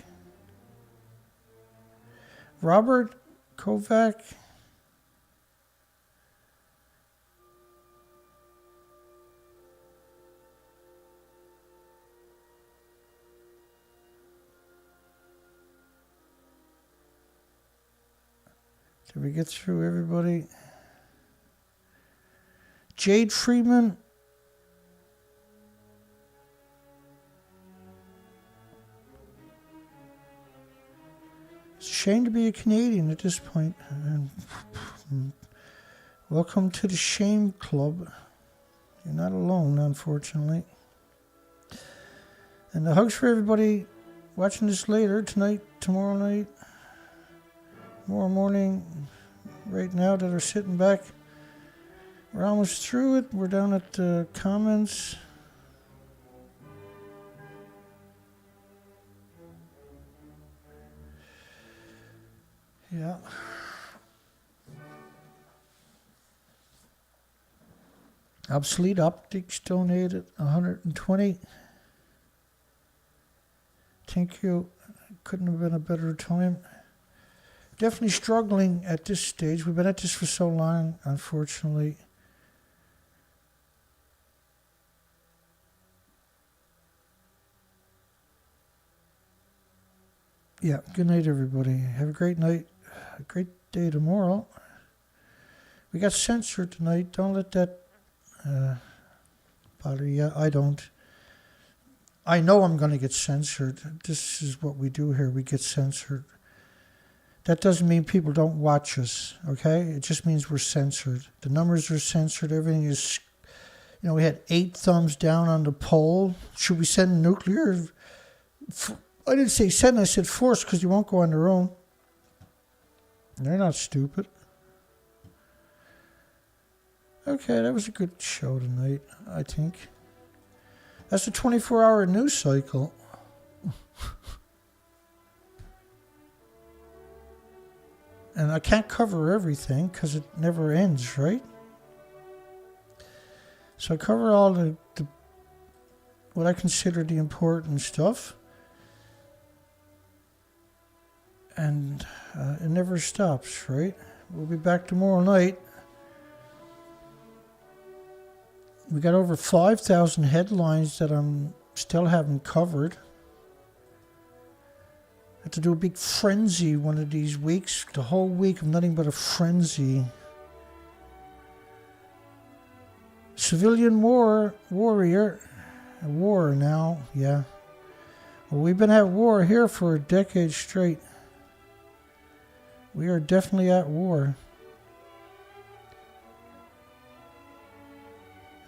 [SPEAKER 1] Robert Kovac. Did we get through everybody? Jade Freeman. It's a shame to be a Canadian at this point. And welcome to the Shame Club. You're not alone, unfortunately. And the hugs for everybody watching this later, tonight, tomorrow night, tomorrow morning, right now that are sitting back. We're almost through it. We're down at the comments. Yeah. Obsolete Optics donated 120. Thank you. Couldn't have been a better time. Definitely struggling at this stage. We've been at this for so long, unfortunately. Yeah, good night, everybody. Have a great night. A great day tomorrow. We got censored tonight. Don't let that bother you. I don't. I know I'm going to get censored. This is what we do here. We get censored. That doesn't mean people don't watch us, okay? It just means we're censored. The numbers are censored. Everything is, we had 8 thumbs down on the poll. Should we send nuclear? I didn't say send, I said force, because you won't go on their own. They're not stupid. Okay, that was a good show tonight, I think. That's a 24-hour news cycle. And I can't cover everything because it never ends, right? So I cover all the what I consider the important stuff. And it never stops, right? We'll be back tomorrow night. We got over 5,000 headlines that I'm still haven't covered. I have to do a big frenzy one of these weeks. The whole week of nothing but a frenzy. Civilian warrior. War now, yeah. Well, we've been at war here for a decade straight. We are definitely at war.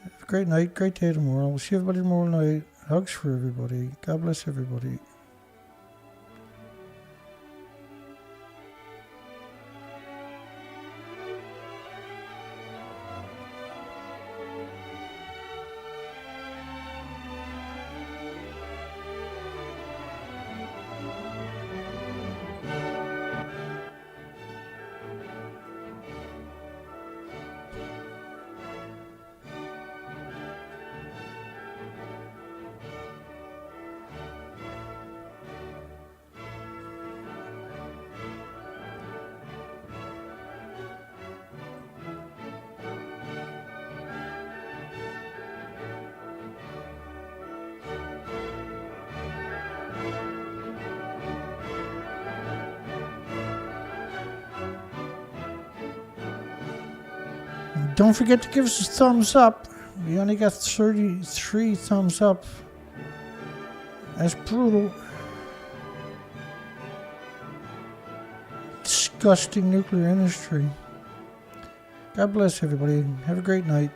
[SPEAKER 1] Have a great night, great day tomorrow. We'll see everybody tomorrow night. Hugs for everybody. God bless everybody. Don't forget to give us a thumbs up. We only got 33 thumbs up. That's brutal. Disgusting nuclear industry. God bless everybody. Have a great night.